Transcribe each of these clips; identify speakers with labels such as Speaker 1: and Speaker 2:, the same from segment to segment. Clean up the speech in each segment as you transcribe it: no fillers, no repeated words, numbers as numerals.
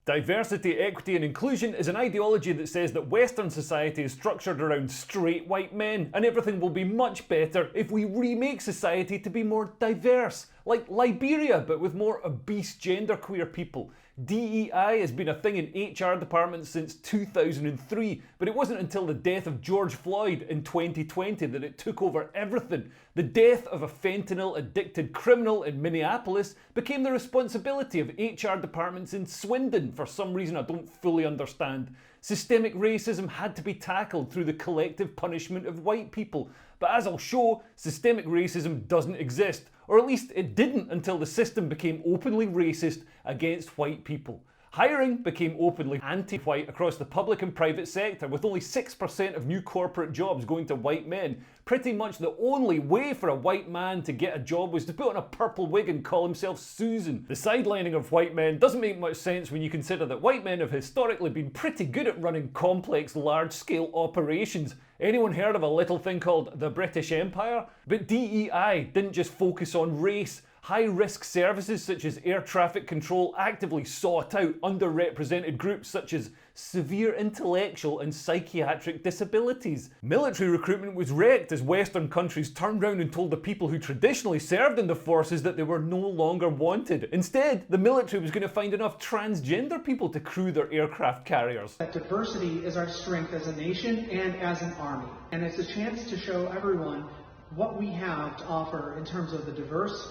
Speaker 1: Diversity, equity and inclusion is an ideology that says that Western society is structured around straight white men and everything will be much better if we remake society to be more diverse, like Liberia but with more obese genderqueer people. DEI has been a thing in HR departments since 2003, but it wasn't until the death of George Floyd in 2020 that it took over everything. The death of a fentanyl-addicted criminal in Minneapolis became the responsibility of HR departments in Swindon for some reason I don't fully understand. Systemic racism had to be tackled through the collective punishment of white people. But as I'll show, systemic racism doesn't exist, or at least it didn't until the system became openly racist against white people. Hiring became openly anti-white across the public and private sector, with only 6% of new corporate jobs going to white men. Pretty much the only way for a white man to get a job was to put on a purple wig and call himself Susan. The sidelining of white men doesn't make much sense when you consider that white men have historically been pretty good at running complex, large-scale operations. Anyone heard of a little thing called the British Empire? But DEI didn't just focus on race. High-risk services such as air traffic control actively sought out underrepresented groups such as severe intellectual and psychiatric disabilities. Military recruitment was wrecked as Western countries turned round and told the people who traditionally served in the forces that they were no longer wanted. Instead, the military was going to find enough transgender people to crew their aircraft carriers.
Speaker 2: That diversity is our strength as a nation and as an army. And it's a chance to show everyone what we have to offer in terms of the diverse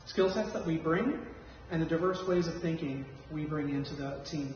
Speaker 2: skill sets that we bring and the diverse ways of thinking we bring into the team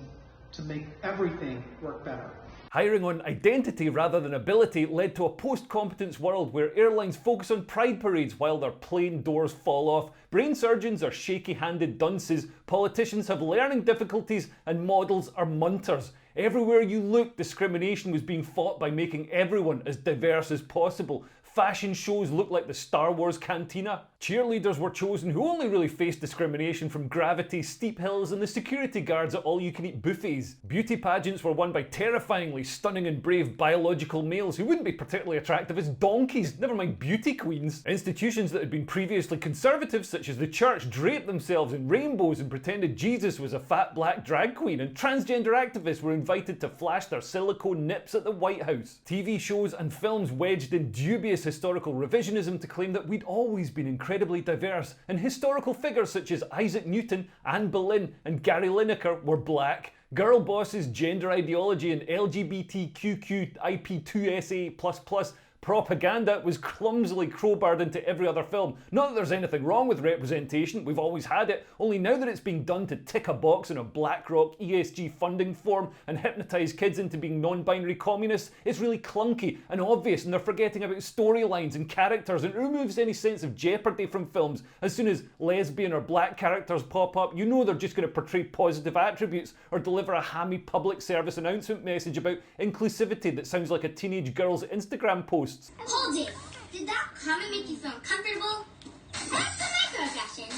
Speaker 2: to make everything work better.
Speaker 1: Hiring on identity rather than ability led to a post-competence world where airlines focus on pride parades while their plane doors fall off, brain surgeons are shaky-handed dunces, politicians have learning difficulties and models are munters. Everywhere you look, discrimination was being fought by making everyone as diverse as possible. Fashion shows looked like the Star Wars cantina. Cheerleaders were chosen who only really faced discrimination from gravity, steep hills and the security guards at all-you-can-eat buffets. Beauty pageants were won by terrifyingly stunning and brave biological males who wouldn't be particularly attractive as donkeys, never mind beauty queens. Institutions that had been previously conservative, such as the church, draped themselves in rainbows and pretended Jesus was a fat black drag queen, and transgender activists were invited to flash their silicone nips at the White House. TV shows and films wedged in dubious historical revisionism to claim that we'd always been incredibly diverse, and historical figures such as Isaac Newton, Anne Boleyn and Gary Lineker were black. Girl bosses, gender ideology and LGBTQIP2SA++ propaganda was clumsily crowbarred into every other film. Not that there's anything wrong with representation, we've always had it, only now that it's being done to tick a box in a BlackRock ESG funding form and hypnotise kids into being non-binary communists, it's really clunky and obvious, and they're forgetting about storylines and characters, and it removes any sense of jeopardy from films. As soon as lesbian or black characters pop up, you know they're just going to portray positive attributes or deliver a hammy public service announcement message about inclusivity that sounds like a teenage girl's Instagram post.
Speaker 3: Hold it. Did that comment make you feel uncomfortable? That's a microaggression.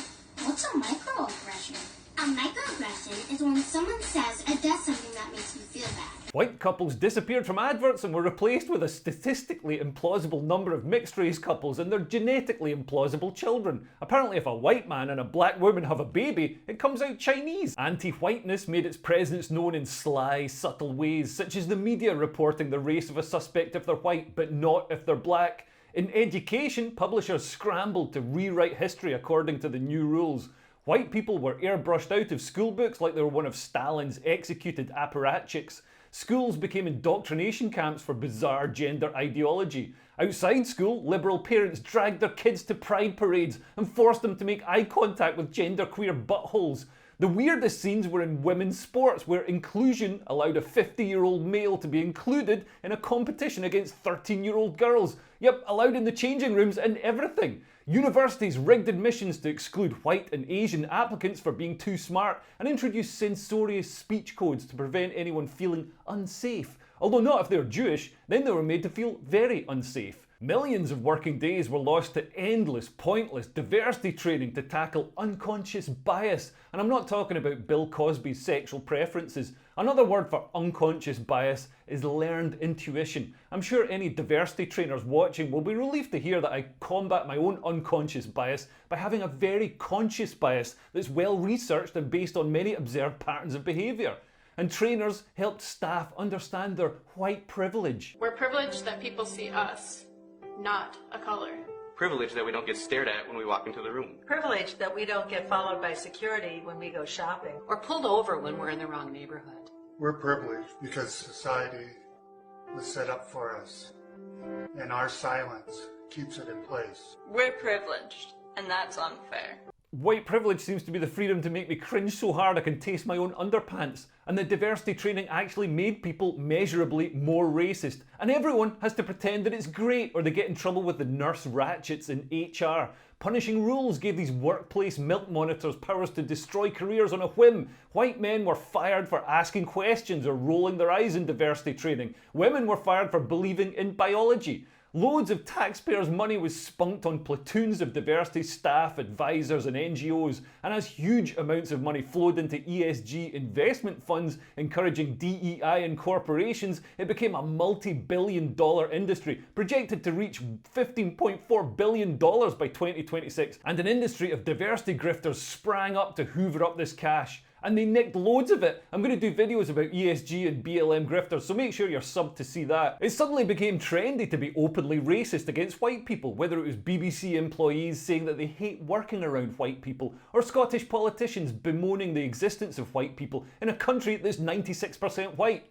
Speaker 3: What's a microaggression? A microaggression is when someone says or does something that makes you feel bad.
Speaker 1: White couples disappeared from adverts and were replaced with a statistically implausible number of mixed-race couples and their genetically implausible children. Apparently if a white man and a black woman have a baby, it comes out Chinese. Anti-whiteness made its presence known in sly, subtle ways, such as the media reporting the race of a suspect if they're white, but not if they're black. In education, publishers scrambled to rewrite history according to the new rules. White people were airbrushed out of school books like they were one of Stalin's executed apparatchiks. Schools became indoctrination camps for bizarre gender ideology. Outside school, liberal parents dragged their kids to pride parades and forced them to make eye contact with genderqueer buttholes. The weirdest scenes were in women's sports, where inclusion allowed a 50-year-old male to be included in a competition against 13-year-old girls. Yep, allowed in the changing rooms and everything. Universities rigged admissions to exclude white and Asian applicants for being too smart and introduced censorious speech codes to prevent anyone feeling unsafe. Although not if they're Jewish, then they were made to feel very unsafe. Millions of working days were lost to endless, pointless diversity training to tackle unconscious bias. And I'm not talking about Bill Cosby's sexual preferences. Another word for unconscious bias is learned intuition. I'm sure any diversity trainers watching will be relieved to hear that I combat my own unconscious bias by having a very conscious bias that's well researched and based on many observed patterns of behaviour. And trainers helped staff understand their white privilege.
Speaker 4: We're privileged that people see us, not a color.
Speaker 5: Privilege that we don't get stared at when we walk into the room.
Speaker 6: Privilege that we don't get followed by security when we go shopping.
Speaker 7: Or pulled over when we're in the wrong neighborhood.
Speaker 8: We're privileged because society was set up for us, and our silence keeps it in place.
Speaker 4: We're privileged, and that's unfair.
Speaker 1: White privilege seems to be the freedom to make me cringe so hard I can taste my own underpants. And the diversity training actually made people measurably more racist. And everyone has to pretend that it's great or they get in trouble with the nurse ratchets in HR. Punishing rules gave these workplace milk monitors powers to destroy careers on a whim. White men were fired for asking questions or rolling their eyes in diversity training. Women were fired for believing in biology. Loads of taxpayers' money was spunked on platoons of diversity staff, advisors and NGOs, and as huge amounts of money flowed into ESG investment funds encouraging DEI in corporations, it became a multi-billion-dollar industry, projected to reach $15.4 billion by 2026, and an industry of diversity grifters sprang up to hoover up this cash. And they nicked loads of it. I'm going to do videos about ESG and BLM grifters, so make sure you're subbed to see that. It suddenly became trendy to be openly racist against white people, whether it was BBC employees saying that they hate working around white people, or Scottish politicians bemoaning the existence of white people in a country that's 96% white.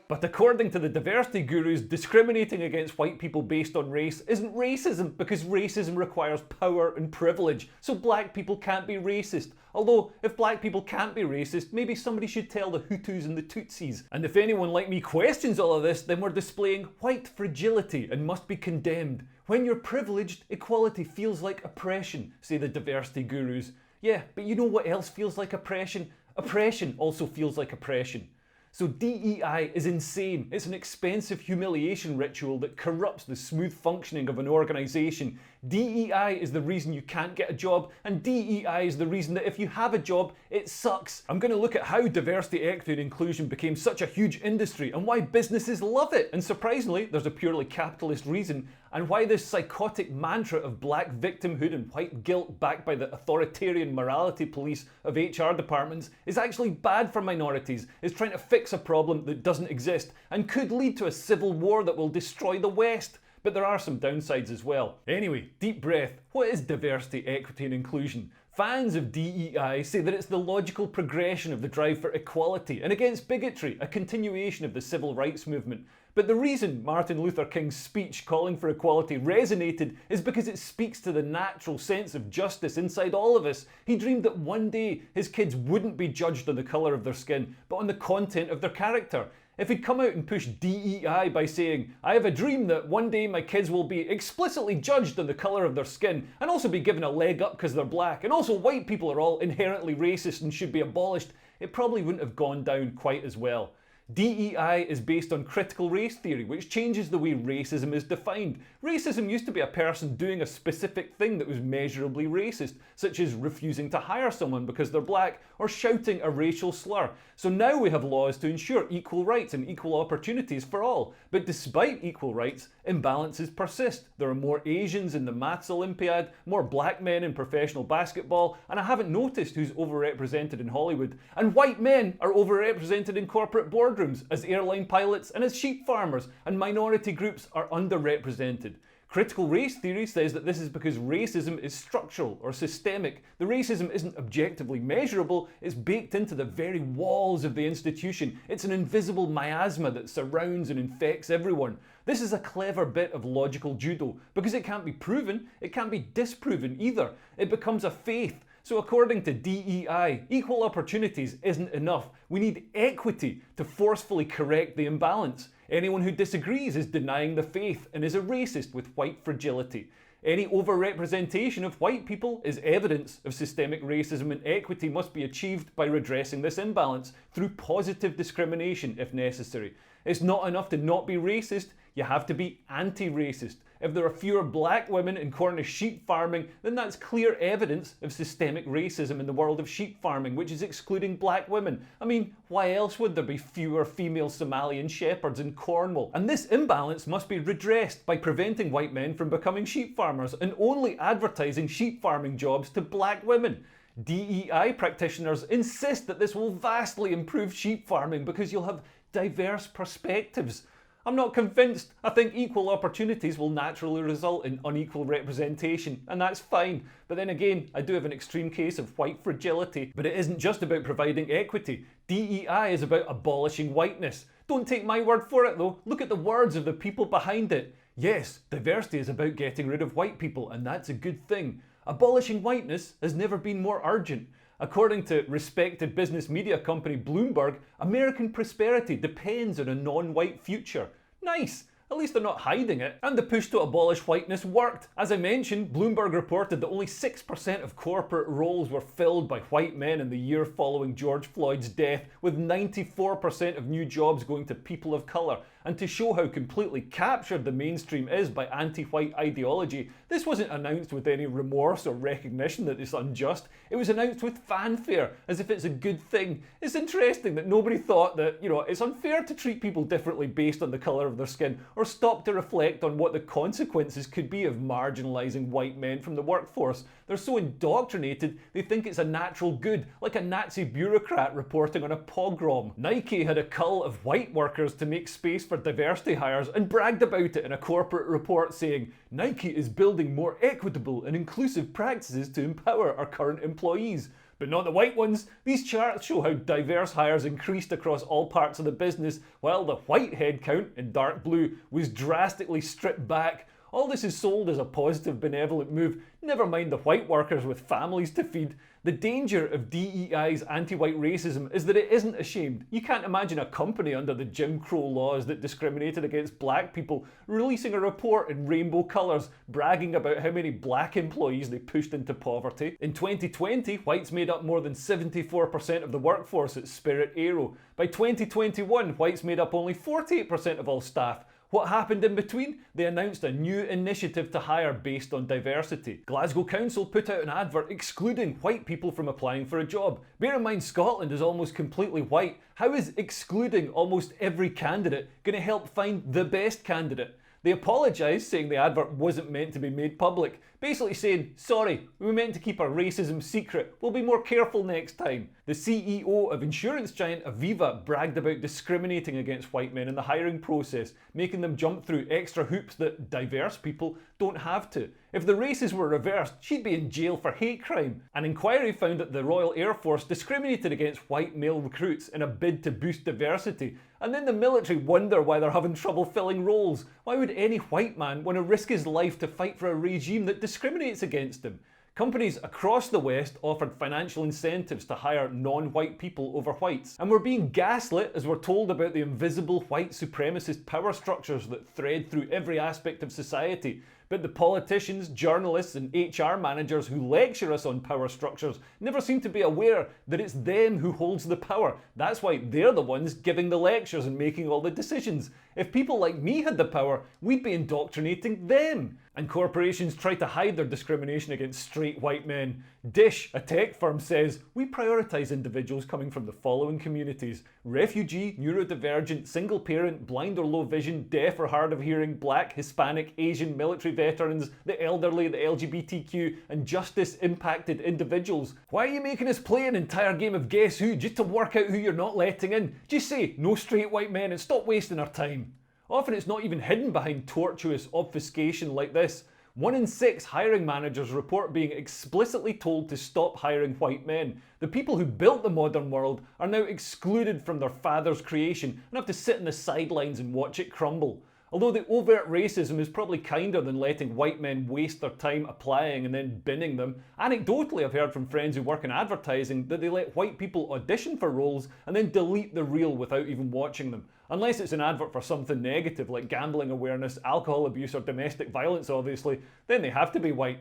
Speaker 1: But according to the diversity guru, discriminating against white people based on race isn't racism because racism requires power and privilege, so black people can't be racist. Although, if black people can't be racist, maybe somebody should tell the Hutus and the Tutsis. And if anyone like me questions all of this, then we're displaying white fragility and must be condemned. When you're privileged, equality feels like oppression, say the diversity gurus. Yeah, but you know what else feels like oppression? Oppression also feels like oppression. So DEI is insane. It's an expensive humiliation ritual that corrupts the smooth functioning of an organisation. DEI is the reason you can't get a job, and DEI is the reason that if you have a job, it sucks. I'm going to look at how diversity, equity and inclusion became such a huge industry and why businesses love it. And surprisingly, there's a purely capitalist reason, and why this psychotic mantra of black victimhood and white guilt backed by the authoritarian morality police of HR departments is actually bad for minorities, is trying to fix a problem that doesn't exist and could lead to a civil war that will destroy the West. But there are some downsides as well. Anyway, deep breath. What is diversity, equity and inclusion? Fans of DEI say that it's the logical progression of the drive for equality and against bigotry, a continuation of the civil rights movement. But the reason Martin Luther King's speech calling for equality resonated is because it speaks to the natural sense of justice inside all of us. He dreamed that one day his kids wouldn't be judged on the colour of their skin, but on the content of their character. If he'd come out and pushed DEI by saying, I have a dream that one day my kids will be explicitly judged on the colour of their skin and also be given a leg up because they're black, and also white people are all inherently racist and should be abolished, it probably wouldn't have gone down quite as well. DEI is based on critical race theory, which changes the way racism is defined. Racism used to be a person doing a specific thing that was measurably racist, such as refusing to hire someone because they're black or shouting a racial slur. So now we have laws to ensure equal rights and equal opportunities for all. But despite equal rights, imbalances persist. There are more Asians in the maths Olympiad, more black men in professional basketball, and I haven't noticed who's overrepresented in Hollywood. And white men are overrepresented in corporate boardrooms, as airline pilots and as sheep farmers, and minority groups are underrepresented. Critical race theory says that this is because racism is structural or systemic. The racism isn't objectively measurable, it's baked into the very walls of the institution. It's an invisible miasma that surrounds and infects everyone. This is a clever bit of logical judo, because it can't be proven, it can't be disproven either. It becomes a faith. So according to DEI, equal opportunities isn't enough. We need equity to forcefully correct the imbalance. Anyone who disagrees is denying the faith and is a racist with white fragility. Any overrepresentation of white people is evidence of systemic racism, and equity must be achieved by redressing this imbalance through positive discrimination if necessary. It's not enough to not be racist, you have to be anti-racist. If there are fewer black women in Cornish sheep farming, then that's clear evidence of systemic racism in the world of sheep farming, which is excluding black women. I mean, why else would there be fewer female Somalian shepherds in Cornwall? And this imbalance must be redressed by preventing white men from becoming sheep farmers and only advertising sheep farming jobs to black women. DEI practitioners insist that this will vastly improve sheep farming because you'll have diverse perspectives. I'm not convinced. I think equal opportunities will naturally result in unequal representation, and that's fine. But then again, I do have an extreme case of white fragility. But it isn't just about providing equity. DEI is about abolishing whiteness. Don't take my word for it though, look at the words of the people behind it. Yes, diversity is about getting rid of white people, and that's a good thing. Abolishing whiteness has never been more urgent. According to respected business media company Bloomberg, American prosperity depends on a non-white future. Nice! At least they're not hiding it. And the push to abolish whiteness worked. As I mentioned, Bloomberg reported that only 6% of corporate roles were filled by white men in the year following George Floyd's death, with 94% of new jobs going to people of colour. And to show how completely captured the mainstream is by anti-white ideology, this wasn't announced with any remorse or recognition that it's unjust. It was announced with fanfare, as if it's a good thing. It's interesting that nobody thought that, it's unfair to treat people differently based on the colour of their skin, or stop to reflect on what the consequences could be of marginalising white men from the workforce. They're so indoctrinated, they think it's a natural good, like a Nazi bureaucrat reporting on a pogrom. Nike had a cull of white workers to make space for diversity hires and bragged about it in a corporate report saying, Nike is building more equitable and inclusive practices to empower our current employees. But not the white ones. These charts show how diverse hires increased across all parts of the business, while the white headcount, in dark blue, was drastically stripped back. All this is sold as a positive, benevolent move, never mind the white workers with families to feed. The danger of DEI's anti-white racism is that it isn't ashamed. You can't imagine a company under the Jim Crow laws that discriminated against black people releasing a report in rainbow colours bragging about how many black employees they pushed into poverty. In 2020, whites made up more than 74% of the workforce at Spirit Aero. By 2021, whites made up only 48% of all staff. What happened in between? They announced a new initiative to hire based on diversity. Glasgow Council put out an advert excluding white people from applying for a job. Bear in mind, Scotland is almost completely white. How is excluding almost every candidate going to help find the best candidate? They apologised, saying the advert wasn't meant to be made public, basically saying, sorry, we meant to keep our racism secret, we'll be more careful next time. The CEO of insurance giant Aviva bragged about discriminating against white men in the hiring process, making them jump through extra hoops that diverse people don't have to. If the races were reversed, she'd be in jail for hate crime. An inquiry found that the Royal Air Force discriminated against white male recruits in a bid to boost diversity, and then the military wonder why they're having trouble filling roles. Why would any white man want to risk his life to fight for a regime that discriminates against him? Companies across the West offered financial incentives to hire non-white people over whites, and we're being gaslit as we're told about the invisible white supremacist power structures that thread through every aspect of society. But the politicians, journalists and HR managers who lecture us on power structures never seem to be aware that it's them who holds the power. That's why they're the ones giving the lectures and making all the decisions. If people like me had the power, we'd be indoctrinating them. And corporations try to hide their discrimination against straight white men. Dish, a tech firm, says, we prioritise individuals coming from the following communities: refugee, neurodivergent, single parent, blind or low vision, deaf or hard of hearing, black, Hispanic, Asian, military veterans, the elderly, the LGBTQ, and justice impacted individuals. Why are you making us play an entire game of Guess Who just to work out who you're not letting in? Just say, no straight white men, and stop wasting our time. Often it's not even hidden behind tortuous obfuscation like this. 1 in 6 hiring managers report being explicitly told to stop hiring white men. The people who built the modern world are now excluded from their father's creation and have to sit on the sidelines and watch it crumble. Although the overt racism is probably kinder than letting white men waste their time applying and then binning them, anecdotally I've heard from friends who work in advertising that they let white people audition for roles and then delete the reel without even watching them. Unless it's an advert for something negative like gambling awareness, alcohol abuse or domestic violence obviously, then they have to be white.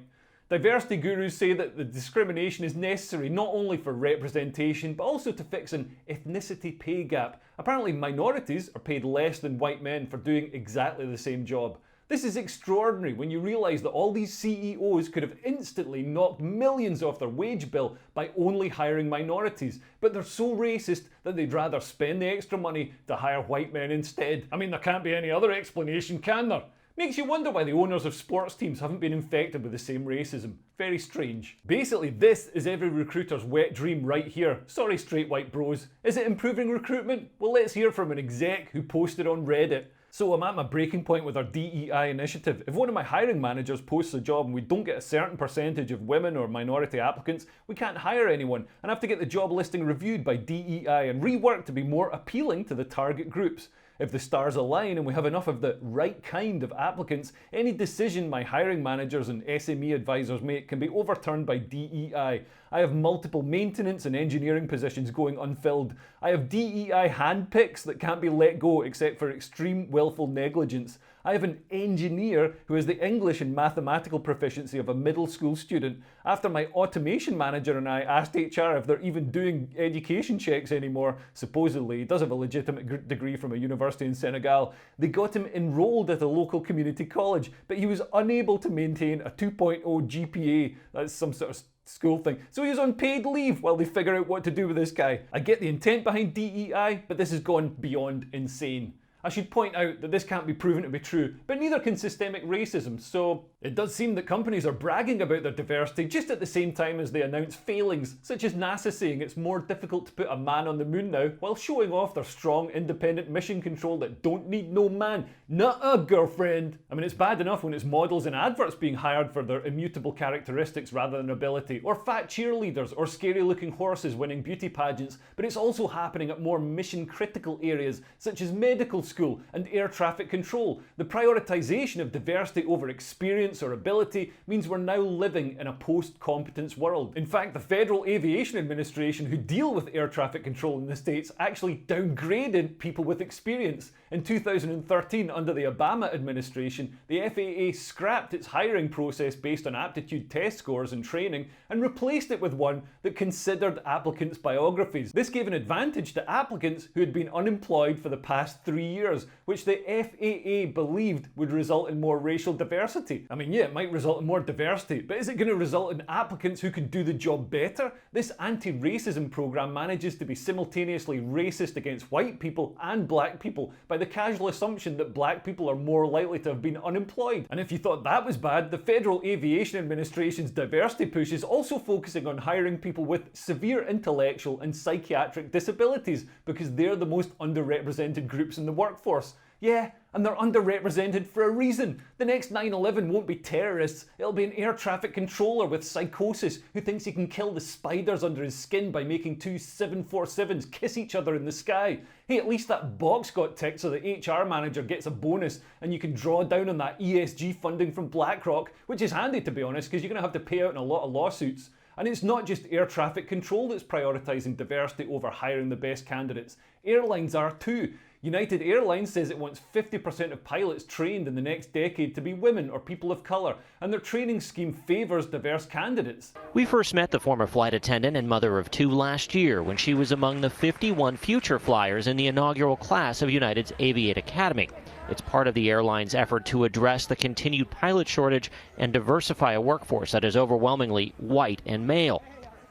Speaker 1: Diversity gurus say that the discrimination is necessary not only for representation but also to fix an ethnicity pay gap. Apparently minorities are paid less than white men for doing exactly the same job. This is extraordinary when you realise that all these CEOs could have instantly knocked millions off their wage bill by only hiring minorities, but they're so racist that they'd rather spend the extra money to hire white men instead. I mean, there can't be any other explanation, can there? Makes you wonder why the owners of sports teams haven't been infected with the same racism. Very strange. Basically, this is every recruiter's wet dream right here. Sorry, straight white bros. Is it improving recruitment? Well, let's hear from an exec who posted on Reddit. So I'm at my breaking point with our DEI initiative. If one of my hiring managers posts a job and we don't get a certain percentage of women or minority applicants, we can't hire anyone and have to get the job listing reviewed by DEI and reworked to be more appealing to the target groups. If the stars align and we have enough of the right kind of applicants, any decision my hiring managers and SME advisors make can be overturned by DEI. I have multiple maintenance and engineering positions going unfilled. I have DEI handpicks that can't be let go except for extreme willful negligence. I have an engineer who has the English and mathematical proficiency of a middle school student. After my automation manager and I asked HR if they're even doing education checks anymore, supposedly he does have a legitimate degree from a university in Senegal, they got him enrolled at a local community college, but he was unable to maintain a 2.0 GPA. That's some sort of school thing. So he was on paid leave while they figure out what to do with this guy. I get the intent behind DEI, but this has gone beyond insane. I should point out that this can't be proven to be true, but neither can systemic racism, so it does seem that companies are bragging about their diversity just at the same time as they announce failings, such as NASA saying it's more difficult to put a man on the moon now, while showing off their strong independent mission control that don't need no man. Nuh-uh, girlfriend. I mean, it's bad enough when it's models and adverts being hired for their immutable characteristics rather than ability, or fat cheerleaders, or scary looking horses winning beauty pageants, but it's also happening at more mission critical areas, such as medical school and air traffic control. The prioritisation of diversity over experience or ability means we're now living in a post-competence world. In fact, the Federal Aviation Administration, who deal with air traffic control in the States, actually downgraded people with experience. In 2013, under the Obama administration, the FAA scrapped its hiring process based on aptitude test scores and training and replaced it with one that considered applicants' biographies. This gave an advantage to applicants who had been unemployed for the past 3 years, which the FAA believed would result in more racial diversity. I mean, yeah, it might result in more diversity, but is it going to result in applicants who can do the job better? This anti-racism program manages to be simultaneously racist against white people and black people by the casual assumption that black people are more likely to have been unemployed. And if you thought that was bad, the Federal Aviation Administration's diversity push is also focusing on hiring people with severe intellectual and psychiatric disabilities because they're the most underrepresented groups in the workforce. Yeah, and they're underrepresented for a reason. The next 9/11 won't be terrorists, it'll be an air traffic controller with psychosis who thinks he can kill the spiders under his skin by making two 747s kiss each other in the sky. Hey, at least that box got ticked so the HR manager gets a bonus and you can draw down on that ESG funding from BlackRock, which is handy to be honest because you're going to have to pay out in a lot of lawsuits. And it's not just air traffic control that's prioritising diversity over hiring the best candidates. Airlines are too. United Airlines says it wants 50% of pilots trained in the next decade to be women or people of colour, and their training scheme favours diverse candidates.
Speaker 9: We first met the former flight attendant and mother of two last year when she was among the 51 future flyers in the inaugural class of United's Aviate Academy. It's part of the airline's effort to address the continued pilot shortage and diversify a workforce that is overwhelmingly white and male.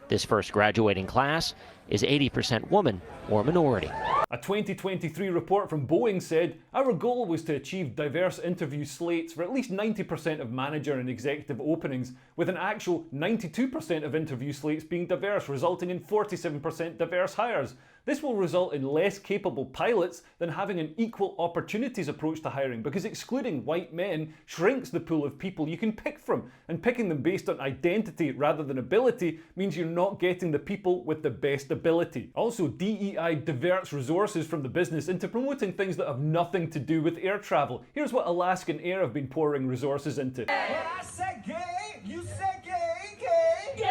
Speaker 9: This first graduating class is 80% woman or minority.
Speaker 1: A 2023 report from Boeing said, "Our goal was to achieve diverse interview slates for at least 90% of manager and executive openings, with an actual 92% of interview slates being diverse, resulting in 47% diverse hires. This will result in less capable pilots than having an equal opportunities approach to hiring, because excluding white men shrinks the pool of people you can pick from, and picking them based on identity rather than ability means you're not getting the people with the best ability. Also, DEI diverts resources from the business into promoting things that have nothing to do with air travel. Here's what Alaskan Air have been pouring resources into.
Speaker 10: When I say gay, you say gay, gay, gay,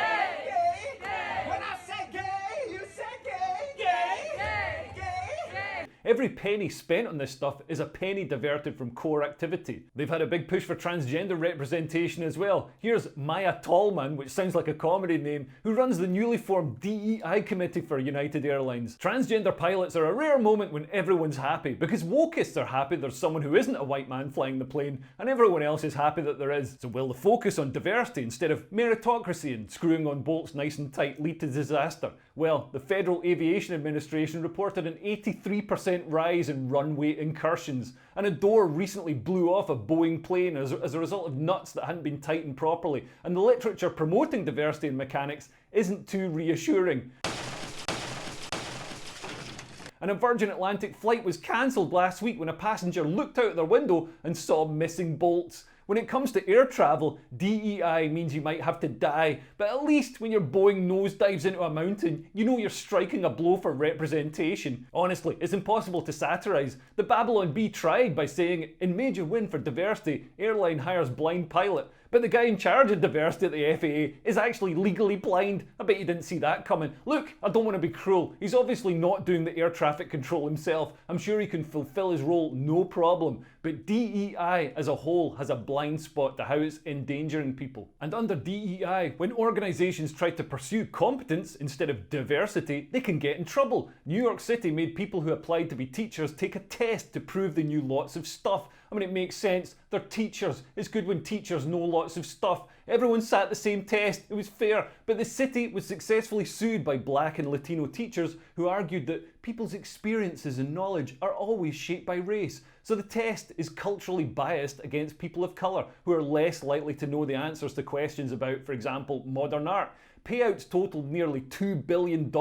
Speaker 10: gay, gay. When I say gay, you say gay, gay, gay, gay.
Speaker 1: Every penny spent on this stuff is a penny diverted from core activity. They've had a big push for transgender representation as well. Here's Maya Tallman, which sounds like a comedy name, who runs the newly formed DEI committee for United Airlines. Transgender pilots are a rare moment when everyone's happy, because wokeists are happy there's someone who isn't a white man flying the plane, and everyone else is happy that there is. So will the focus on diversity instead of meritocracy and screwing on bolts nice and tight lead to disaster? Well, the Federal Aviation Administration reported an 83% rise in runway incursions, and a door recently blew off a Boeing plane as a result of nuts that hadn't been tightened properly, and the literature promoting diversity in mechanics isn't too reassuring. And a Virgin Atlantic flight was cancelled last week when a passenger looked out their window and saw missing bolts. When it comes to air travel, DEI means you might have to die, but at least when your Boeing nosedives into a mountain, you know you're striking a blow for representation. Honestly, it's impossible to satirise. The Babylon Bee tried by saying, in major win for diversity, airline hires blind pilot. But the guy in charge of diversity at the FAA is actually legally blind. I bet you didn't see that coming. Look, I don't want to be cruel. He's obviously not doing the air traffic control himself. I'm sure he can fulfill his role no problem. But DEI as a whole has a blind spot to how it's endangering people. And under DEI, when organisations try to pursue competence instead of diversity, they can get in trouble. New York City made people who applied to be teachers take a test to prove they knew lots of stuff. I mean, it makes sense. They're teachers. It's good when teachers know lots of stuff. Everyone sat the same test. It was fair. But the city was successfully sued by black and Latino teachers who argued that people's experiences and knowledge are always shaped by race. So the test is culturally biased against people of colour who are less likely to know the answers to questions about, for example, modern art. Payouts totaled nearly $2 billion,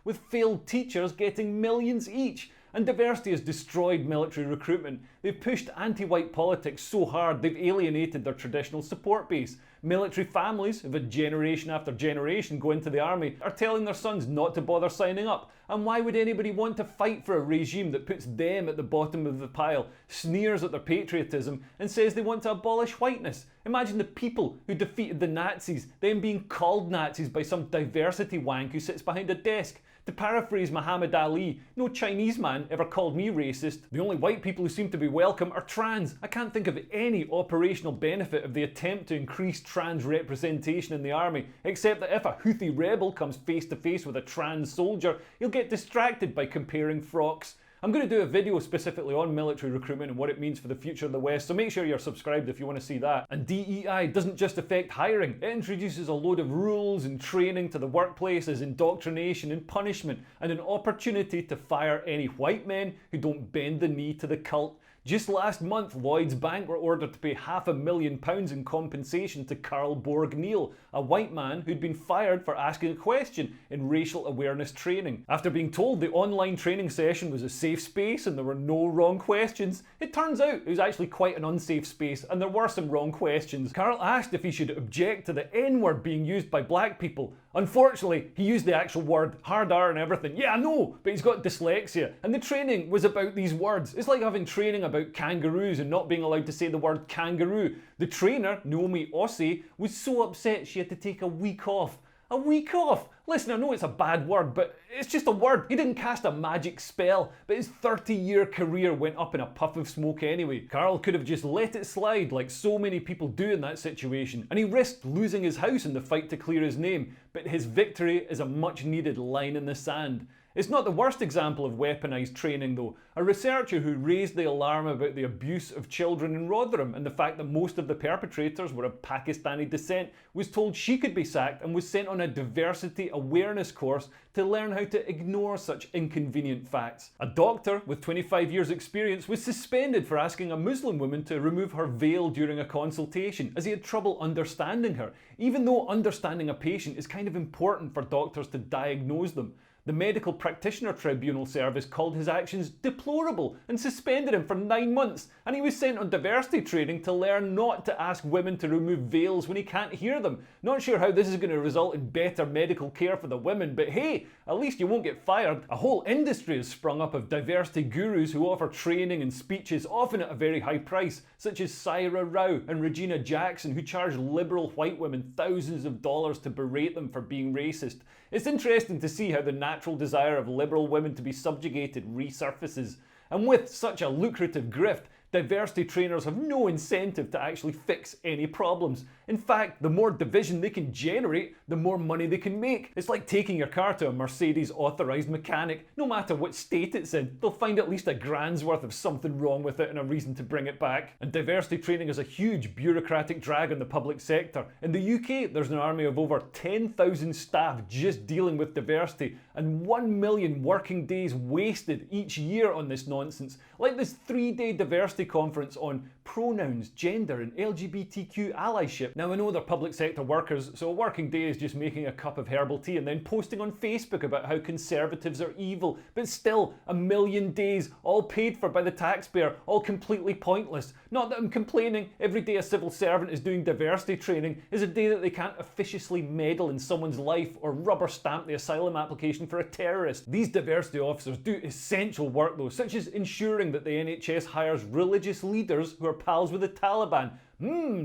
Speaker 1: with failed teachers getting millions each. And diversity has destroyed military recruitment. They've pushed anti-white politics so hard they've alienated their traditional support base. Military families, who've had generation after generation go into the army, are telling their sons not to bother signing up. And why would anybody want to fight for a regime that puts them at the bottom of the pile, sneers at their patriotism, and says they want to abolish whiteness? Imagine the people who defeated the Nazis, then being called Nazis by some diversity wank who sits behind a desk. To paraphrase Muhammad Ali, no Chinese man ever called me racist. The only white people who seem to be welcome are trans. I can't think of any operational benefit of the attempt to increase trans representation in the army, except that if a Houthi rebel comes face to face with a trans soldier, he'll get distracted by comparing frocks. I'm going to do a video specifically on military recruitment and what it means for the future of the West, so make sure you're subscribed if you want to see that. And DEI doesn't just affect hiring, it introduces a load of rules and training to the workplace as indoctrination and punishment, and an opportunity to fire any white men who don't bend the knee to the cult. Just last month, Lloyds Bank were ordered to pay £500,000 in compensation to Carl Borg-Neil, a white man who'd been fired for asking a question in racial awareness training. After being told the online training session was a safe space and there were no wrong questions, it turns out it was actually quite an unsafe space and there were some wrong questions. Carl asked if he should object to the N-word being used by black people. Unfortunately, he used the actual word, hard R and everything. Yeah, I know, but he's got dyslexia. And the training was about these words. It's like having training about kangaroos and not being allowed to say the word kangaroo. The trainer, Naomi Osei, was so upset she had to take a week off. A week off? Listen, I know it's a bad word, but it's just a word. He didn't cast a magic spell, but his 30-year career went up in a puff of smoke anyway. Carl could have just let it slide like so many people do in that situation, and he risked losing his house in the fight to clear his name, but his victory is a much-needed line in the sand. It's not the worst example of weaponised training though. A researcher who raised the alarm about the abuse of children in Rotherham and the fact that most of the perpetrators were of Pakistani descent was told she could be sacked and was sent on a diversity awareness course to learn how to ignore such inconvenient facts. A doctor with 25 years experience was suspended for asking a Muslim woman to remove her veil during a consultation as he had trouble understanding her, even though understanding a patient is kind of important for doctors to diagnose them. The Medical Practitioner Tribunal Service called his actions deplorable and suspended him for 9 months, and he was sent on diversity training to learn not to ask women to remove veils when he can't hear them. Not sure how this is going to result in better medical care for the women, but hey, at least you won't get fired. A whole industry has sprung up of diversity gurus who offer training and speeches, often at a very high price, such as Syra Rao and Regina Jackson, who charge liberal white women thousands of dollars to berate them for being racist. It's interesting to see how the natural desire of liberal women to be subjugated resurfaces. And with such a lucrative grift, diversity trainers have no incentive to actually fix any problems. In fact, the more division they can generate, the more money they can make. It's like taking your car to a Mercedes authorised mechanic. No matter what state it's in, they'll find at least £1,000's worth of something wrong with it and a reason to bring it back. And diversity training is a huge bureaucratic drag on the public sector. In the UK, there's an army of over 10,000 staff just dealing with diversity, and 1 million working days wasted each year on this nonsense. Like this 3-day diversity conference on pronouns, gender and LGBTQ allyship. Now I know they're public sector workers, so a working day is just making a cup of herbal tea and then posting on Facebook about how conservatives are evil, but still 1 million days, all paid for by the taxpayer, all completely pointless. Not that I'm complaining, every day a civil servant is doing diversity training is a day that they can't officiously meddle in someone's life or rubber stamp the asylum application for a terrorist. These diversity officers do essential work though, such as ensuring that the NHS hires religious leaders who are pals with the Taliban.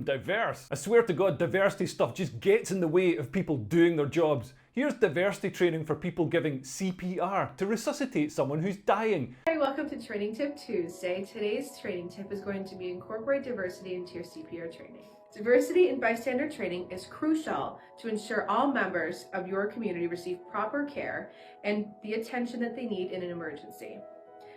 Speaker 1: Diverse. I swear to God, diversity stuff just gets in the way of people doing their jobs. Here's diversity training for people giving CPR to resuscitate someone who's dying.
Speaker 11: Hi, welcome to Training Tip Tuesday. Today's training tip is going to be incorporate diversity into your CPR training. Diversity in bystander training is crucial to ensure all members of your community receive proper care and the attention that they need in an emergency.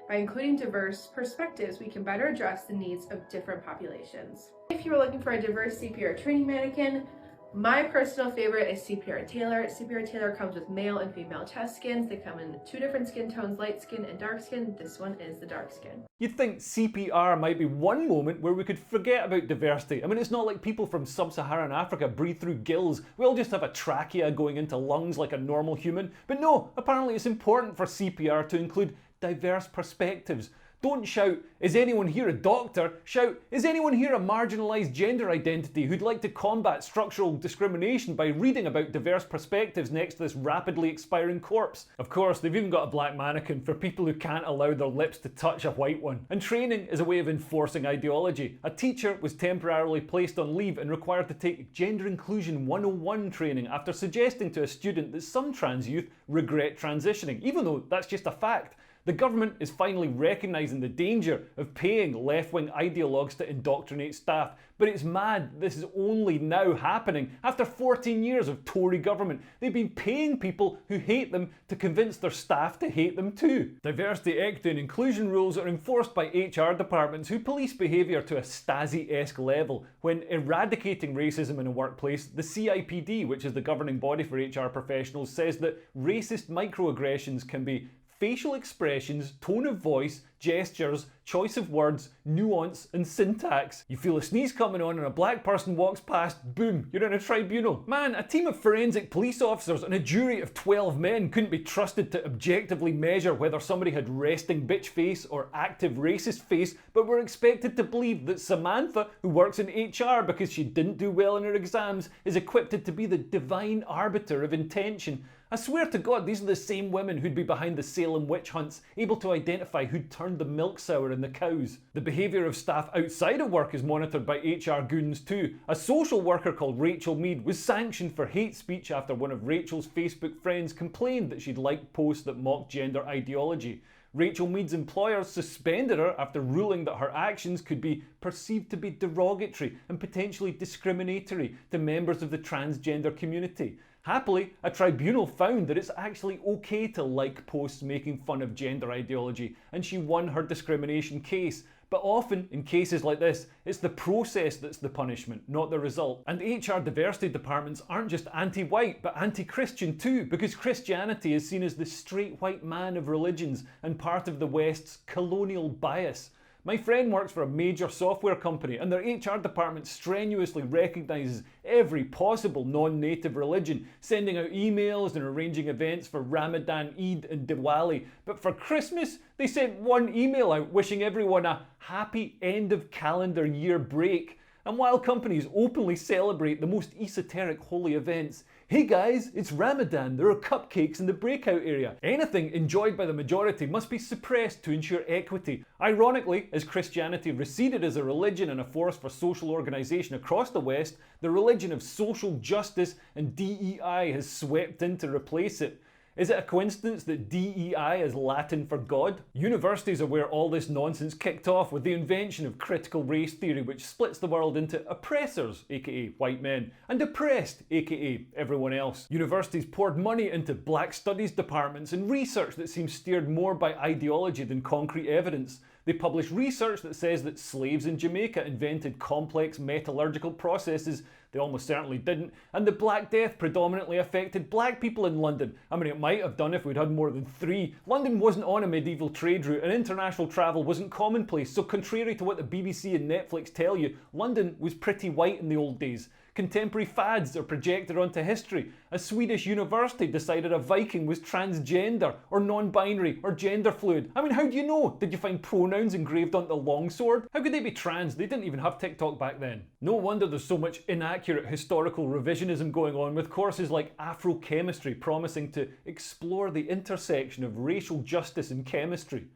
Speaker 11: By including diverse perspectives, we can better address the needs of different populations. If you are looking for a diverse CPR training mannequin, my personal favorite is CPR Taylor. CPR Taylor comes with male and female chest skins. They come in 2 different skin tones, light skin and dark skin. This one is the dark skin.
Speaker 1: You'd think CPR might be one moment where we could forget about diversity. I mean, it's not like people from sub-Saharan Africa breathe through gills. We all just have a trachea going into lungs like a normal human. But no, apparently it's important for CPR to include diverse perspectives. Don't shout, is anyone here a doctor? Shout, is anyone here a marginalised gender identity who'd like to combat structural discrimination by reading about diverse perspectives next to this rapidly expiring corpse? Of course, they've even got a black mannequin for people who can't allow their lips to touch a white one. And training is a way of enforcing ideology. A teacher was temporarily placed on leave and required to take Gender Inclusion 101 training after suggesting to a student that some trans youth regret transitioning, even though that's just a fact. The government is finally recognising the danger of paying left-wing ideologues to indoctrinate staff, but it's mad this is only now happening after 14 years of Tory government. They've been paying people who hate them to convince their staff to hate them too. Diversity, equity and inclusion rules are enforced by HR departments who police behaviour to a Stasi-esque level. When eradicating racism in a workplace, the CIPD, which is the governing body for HR professionals, says that racist microaggressions can be facial expressions, tone of voice, gestures, choice of words, nuance and syntax. You feel a sneeze coming on and a black person walks past, boom, you're in a tribunal. Man, a team of forensic police officers and a jury of 12 men couldn't be trusted to objectively measure whether somebody had resting bitch face or active racist face, but were expected to believe that Samantha, who works in HR because she didn't do well in her exams, is equipped to be the divine arbiter of intention. I swear to God, these are the same women who'd be behind the Salem witch hunts, able to identify who'd turned the milk sour in the cows. The behaviour of staff outside of work is monitored by HR goons too. A social worker called Rachel Mead was sanctioned for hate speech after one of Rachel's Facebook friends complained that she'd liked posts that mocked gender ideology. Rachel Mead's employers suspended her after ruling that her actions could be perceived to be derogatory and potentially discriminatory to members of the transgender community. Happily, a tribunal found that it's actually okay to like posts making fun of gender ideology, and she won her discrimination case. But often, in cases like this, it's the process that's the punishment, not the result. And HR diversity departments aren't just anti-white, but anti-Christian too, because Christianity is seen as the straight white man of religions and part of the West's colonial bias. My friend works for a major software company and their HR department strenuously recognises every possible non-native religion, sending out emails and arranging events for Ramadan, Eid and Diwali. But for Christmas, they sent one email out wishing everyone a happy end of calendar year break. And while companies openly celebrate the most esoteric holy events, hey guys, it's Ramadan, there are cupcakes in the breakout area. Anything enjoyed by the majority must be suppressed to ensure equity. Ironically, as Christianity receded as a religion and a force for social organisation across the West, the religion of social justice and DEI has swept in to replace it. Is it a coincidence that DEI is Latin for God? Universities are where all this nonsense kicked off with the invention of critical race theory, which splits the world into oppressors, aka white men, and oppressed, aka everyone else. Universities poured money into black studies departments and research that seems steered more by ideology than concrete evidence. They publish research that says that slaves in Jamaica invented complex metallurgical processes. They almost certainly didn't. And the Black Death predominantly affected black people in London. I mean, it might have done if we'd had more than 3. London wasn't on a medieval trade route and international travel wasn't commonplace. So contrary to what the BBC and Netflix tell you, London was pretty white in the old days. Contemporary fads are projected onto history. A Swedish university decided a Viking was transgender or non-binary or gender fluid. I mean, how do you know? Did you find pronouns engraved onto the longsword? How could they be trans? They didn't even have TikTok back then. No wonder there's so much inaccurate historical revisionism going on, with courses like Afrochemistry promising to explore the intersection of racial justice and chemistry.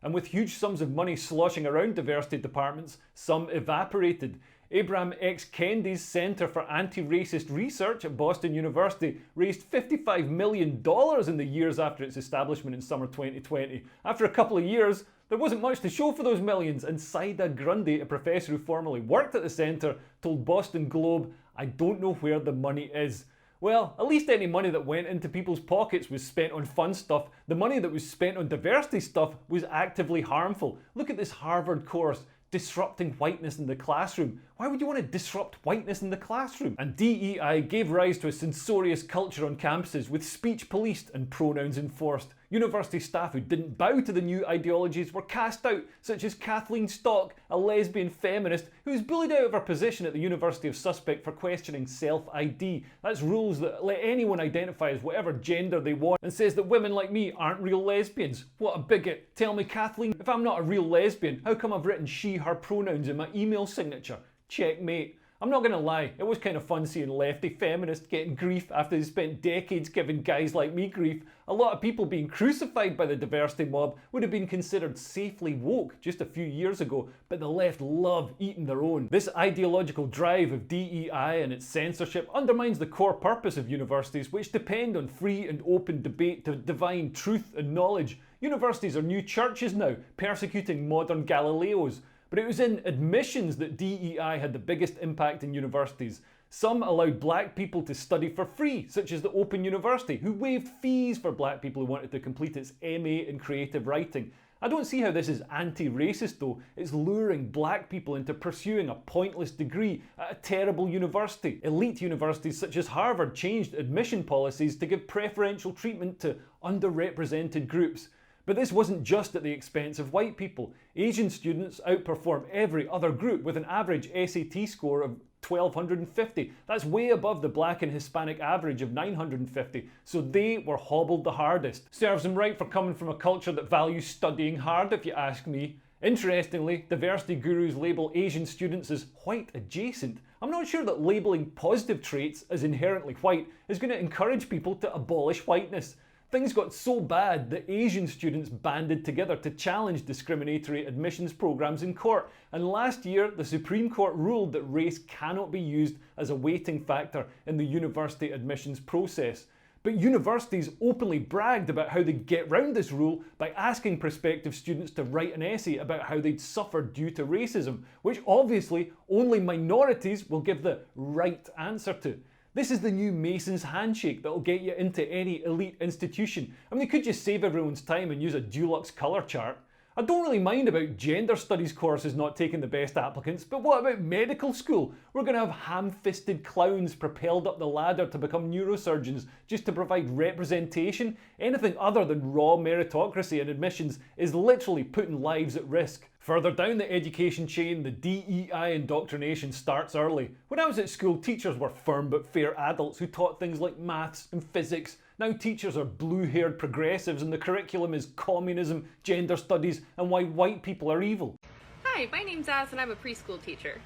Speaker 1: And with huge sums of money sloshing around diversity departments, some evaporated. Abraham X. Kendi's Center for Anti-Racist Research at Boston University raised $55 million in the years after its establishment in summer 2020. After a couple of years, there wasn't much to show for those millions, and Saida Grundy, a professor who formerly worked at the centre, told Boston Globe, "I don't know where the money is." Well, at least any money that went into people's pockets was spent on fun stuff. The money that was spent on diversity stuff was actively harmful. Look at this Harvard course, Disrupting Whiteness in the Classroom. Why would you want to disrupt whiteness in the classroom? And DEI gave rise to a censorious culture on campuses, with speech policed and pronouns enforced. University staff who didn't bow to the new ideologies were cast out, such as Kathleen Stock, a lesbian feminist who was bullied out of her position at the University of Sussex for questioning self-ID. That's rules that let anyone identify as whatever gender they want, and says that women like me aren't real lesbians. What a bigot. Tell me, Kathleen, if I'm not a real lesbian, how come I've written she, her pronouns in my email signature? Checkmate. I'm not gonna lie, it was kind of fun seeing lefty feminists getting grief after they spent decades giving guys like me grief. A lot of people being crucified by the diversity mob would have been considered safely woke just a few years ago, but the left love eating their own. This ideological drive of DEI and its censorship undermines the core purpose of universities, which depend on free and open debate to divine truth and knowledge. Universities are new churches now, persecuting modern Galileos. But it was in admissions that DEI had the biggest impact in universities. Some allowed black people to study for free, such as the Open University, who waived fees for black people who wanted to complete its MA in creative writing. I don't see how this is anti-racist though. It's luring black people into pursuing a pointless degree at a terrible university. Elite universities such as Harvard changed admission policies to give preferential treatment to underrepresented groups. But this wasn't just at the expense of white people. Asian students outperform every other group with an average SAT score of 1,250. That's way above the black and Hispanic average of 950. So they were hobbled the hardest. Serves them right for coming from a culture that values studying hard, if you ask me. Interestingly, diversity gurus label Asian students as white adjacent. I'm not sure that labeling positive traits as inherently white is going to encourage people to abolish whiteness. Things got so bad that Asian students banded together to challenge discriminatory admissions programs in court, and last year the Supreme Court ruled that race cannot be used as a weighting factor in the university admissions process. But universities openly bragged about how they'd get round this rule by asking prospective students to write an essay about how they'd suffered due to racism, which obviously only minorities will give the right answer to. This is the new Mason's handshake that'll get you into any elite institution. I mean, they could just save everyone's time and use a Dulux colour chart. I don't really mind about gender studies courses not taking the best applicants, but what about medical school? We're going to have ham-fisted clowns propelled up the ladder to become neurosurgeons just to provide representation? Anything other than raw meritocracy in admissions is literally putting lives at risk. Further down the education chain, the DEI indoctrination starts early. When I was at school, teachers were firm but fair adults who taught things like maths and physics. Now teachers are blue-haired progressives and the curriculum is communism, gender studies, and why white people are evil.
Speaker 12: Hi, my name's Az and I'm a preschool teacher.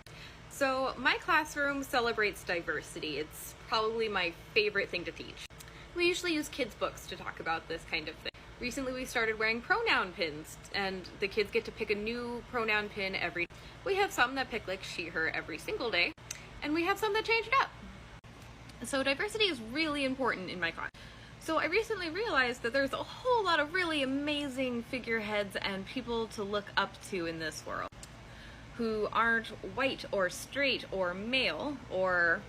Speaker 12: So my classroom celebrates diversity. It's probably my favorite thing to teach. We usually use kids' books to talk about this kind of thing. Recently we started wearing pronoun pins, and the kids get to pick a new pronoun pin every day. We have some that pick like she, her every single day, and we have some that change it up. So diversity is really important in my class. So I recently realized that there's a whole lot of really amazing figureheads and people to look up to in this world who aren't white or straight or male or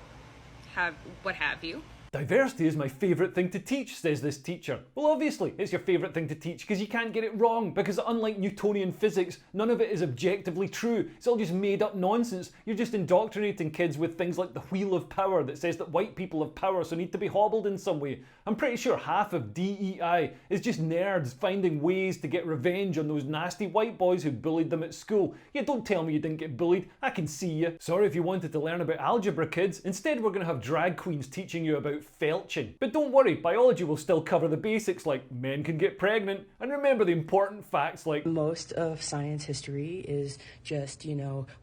Speaker 12: what have you.
Speaker 1: Diversity is my favourite thing to teach, says this teacher. Well, obviously, it's your favourite thing to teach because you can't get it wrong, because unlike Newtonian physics, none of it is objectively true. It's all just made up nonsense. You're just indoctrinating kids with things like the wheel of power that says that white people have power so need to be hobbled in some way. I'm pretty sure half of DEI is just nerds finding ways to get revenge on those nasty white boys who bullied them at school. Yeah, don't tell me you didn't get bullied. I can see you. Sorry if you wanted to learn about algebra, kids. Instead, we're going to have drag queens teaching you about felching. But don't worry, biology will still cover the basics like men can get pregnant, and remember the important facts like
Speaker 13: most of science history is just,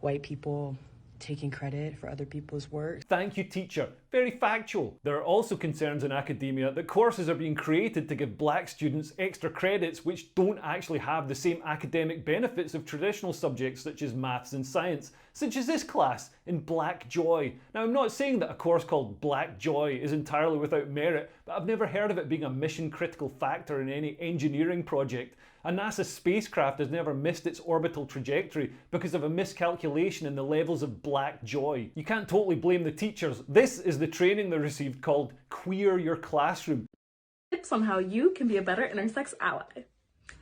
Speaker 13: white people taking credit for other people's work.
Speaker 1: Thank you, teacher. Very factual. There are also concerns in academia that courses are being created to give black students extra credits which don't actually have the same academic benefits of traditional subjects such as maths and science, such as this class in Black Joy. Now, I'm not saying that a course called Black Joy is entirely without merit, but I've never heard of it being a mission critical factor in any engineering project. A NASA spacecraft has never missed its orbital trajectory because of a miscalculation in the levels of black joy. You can't totally blame the teachers. This is the training they received called Queer Your Classroom.
Speaker 14: Somehow you can be a better intersex ally.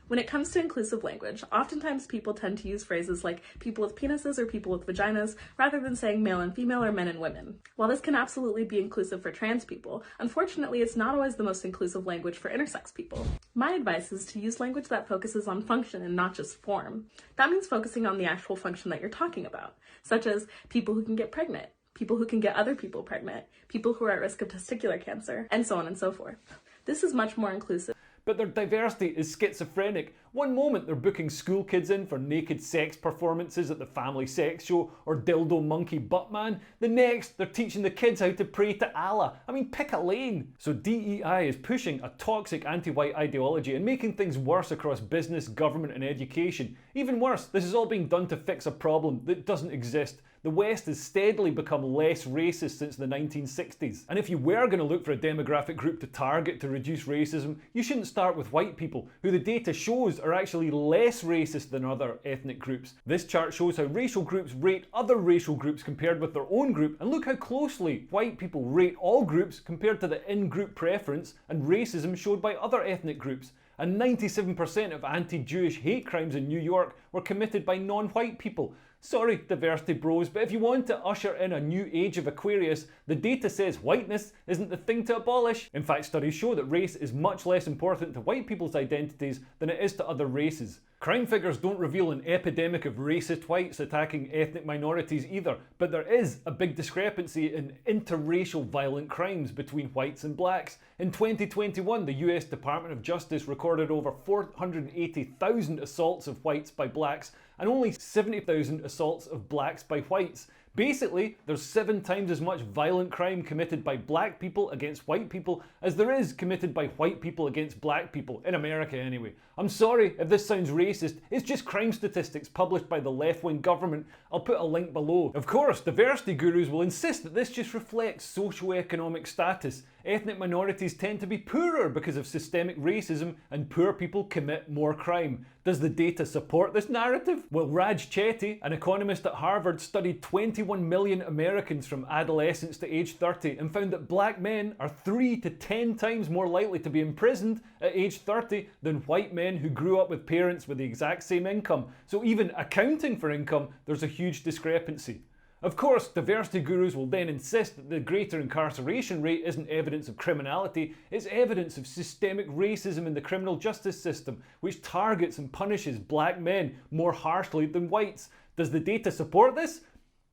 Speaker 14: When it comes to inclusive language, oftentimes people tend to use phrases like people with penises or people with vaginas rather than saying male and female or men and women. While this can absolutely be inclusive for trans people, unfortunately it's not always the most inclusive language for intersex people. My advice is to use language that focuses on function and not just form. That means focusing on the actual function that you're talking about, such as people who can get pregnant, people who can get other people pregnant, people who are at risk of testicular cancer, and so on and so forth. This is much more inclusive.
Speaker 1: But their diversity is schizophrenic. One moment they're booking school kids in for naked sex performances at the family sex show or dildo monkey buttman. The next, they're teaching the kids how to pray to Allah. I mean, pick a lane. So DEI is pushing a toxic anti-white ideology and making things worse across business, government and education. Even worse, this is all being done to fix a problem that doesn't exist. The West has steadily become less racist since the 1960s. And if you were going to look for a demographic group to target to reduce racism, you shouldn't start with white people, who the data shows are actually less racist than other ethnic groups. This chart shows how racial groups rate other racial groups compared with their own group, and look how closely white people rate all groups compared to the in-group preference and racism showed by other ethnic groups. And 97% of anti-Jewish hate crimes in New York were committed by non-white people. Sorry, diversity bros, but if you want to usher in a new age of Aquarius, the data says whiteness isn't the thing to abolish. In fact, studies show that race is much less important to white people's identities than it is to other races. Crime figures don't reveal an epidemic of racist whites attacking ethnic minorities either, but there is a big discrepancy in interracial violent crimes between whites and blacks. In 2021, the US Department of Justice recorded over 480,000 assaults of whites by blacks and only 70,000 assaults of blacks by whites. Basically, there's 7 times as much violent crime committed by black people against white people as there is committed by white people against black people, in America anyway. I'm sorry if this sounds racist, it's just crime statistics published by the left-wing government. I'll put a link below. Of course, diversity gurus will insist that this just reflects socioeconomic status. ethnic minorities tend to be poorer because of systemic racism and poor people commit more crime. Does the data support this narrative? Well, Raj Chetty, an economist at Harvard, studied 21 million Americans from adolescence to age 30 and found that black men are 3 to 10 times more likely to be imprisoned at age 30 than white men who grew up with parents with the exact same income. So even accounting for income, there's a huge discrepancy. Of course, diversity gurus will then insist that the greater incarceration rate isn't evidence of criminality, it's evidence of systemic racism in the criminal justice system, which targets and punishes black men more harshly than whites. Does the data support this?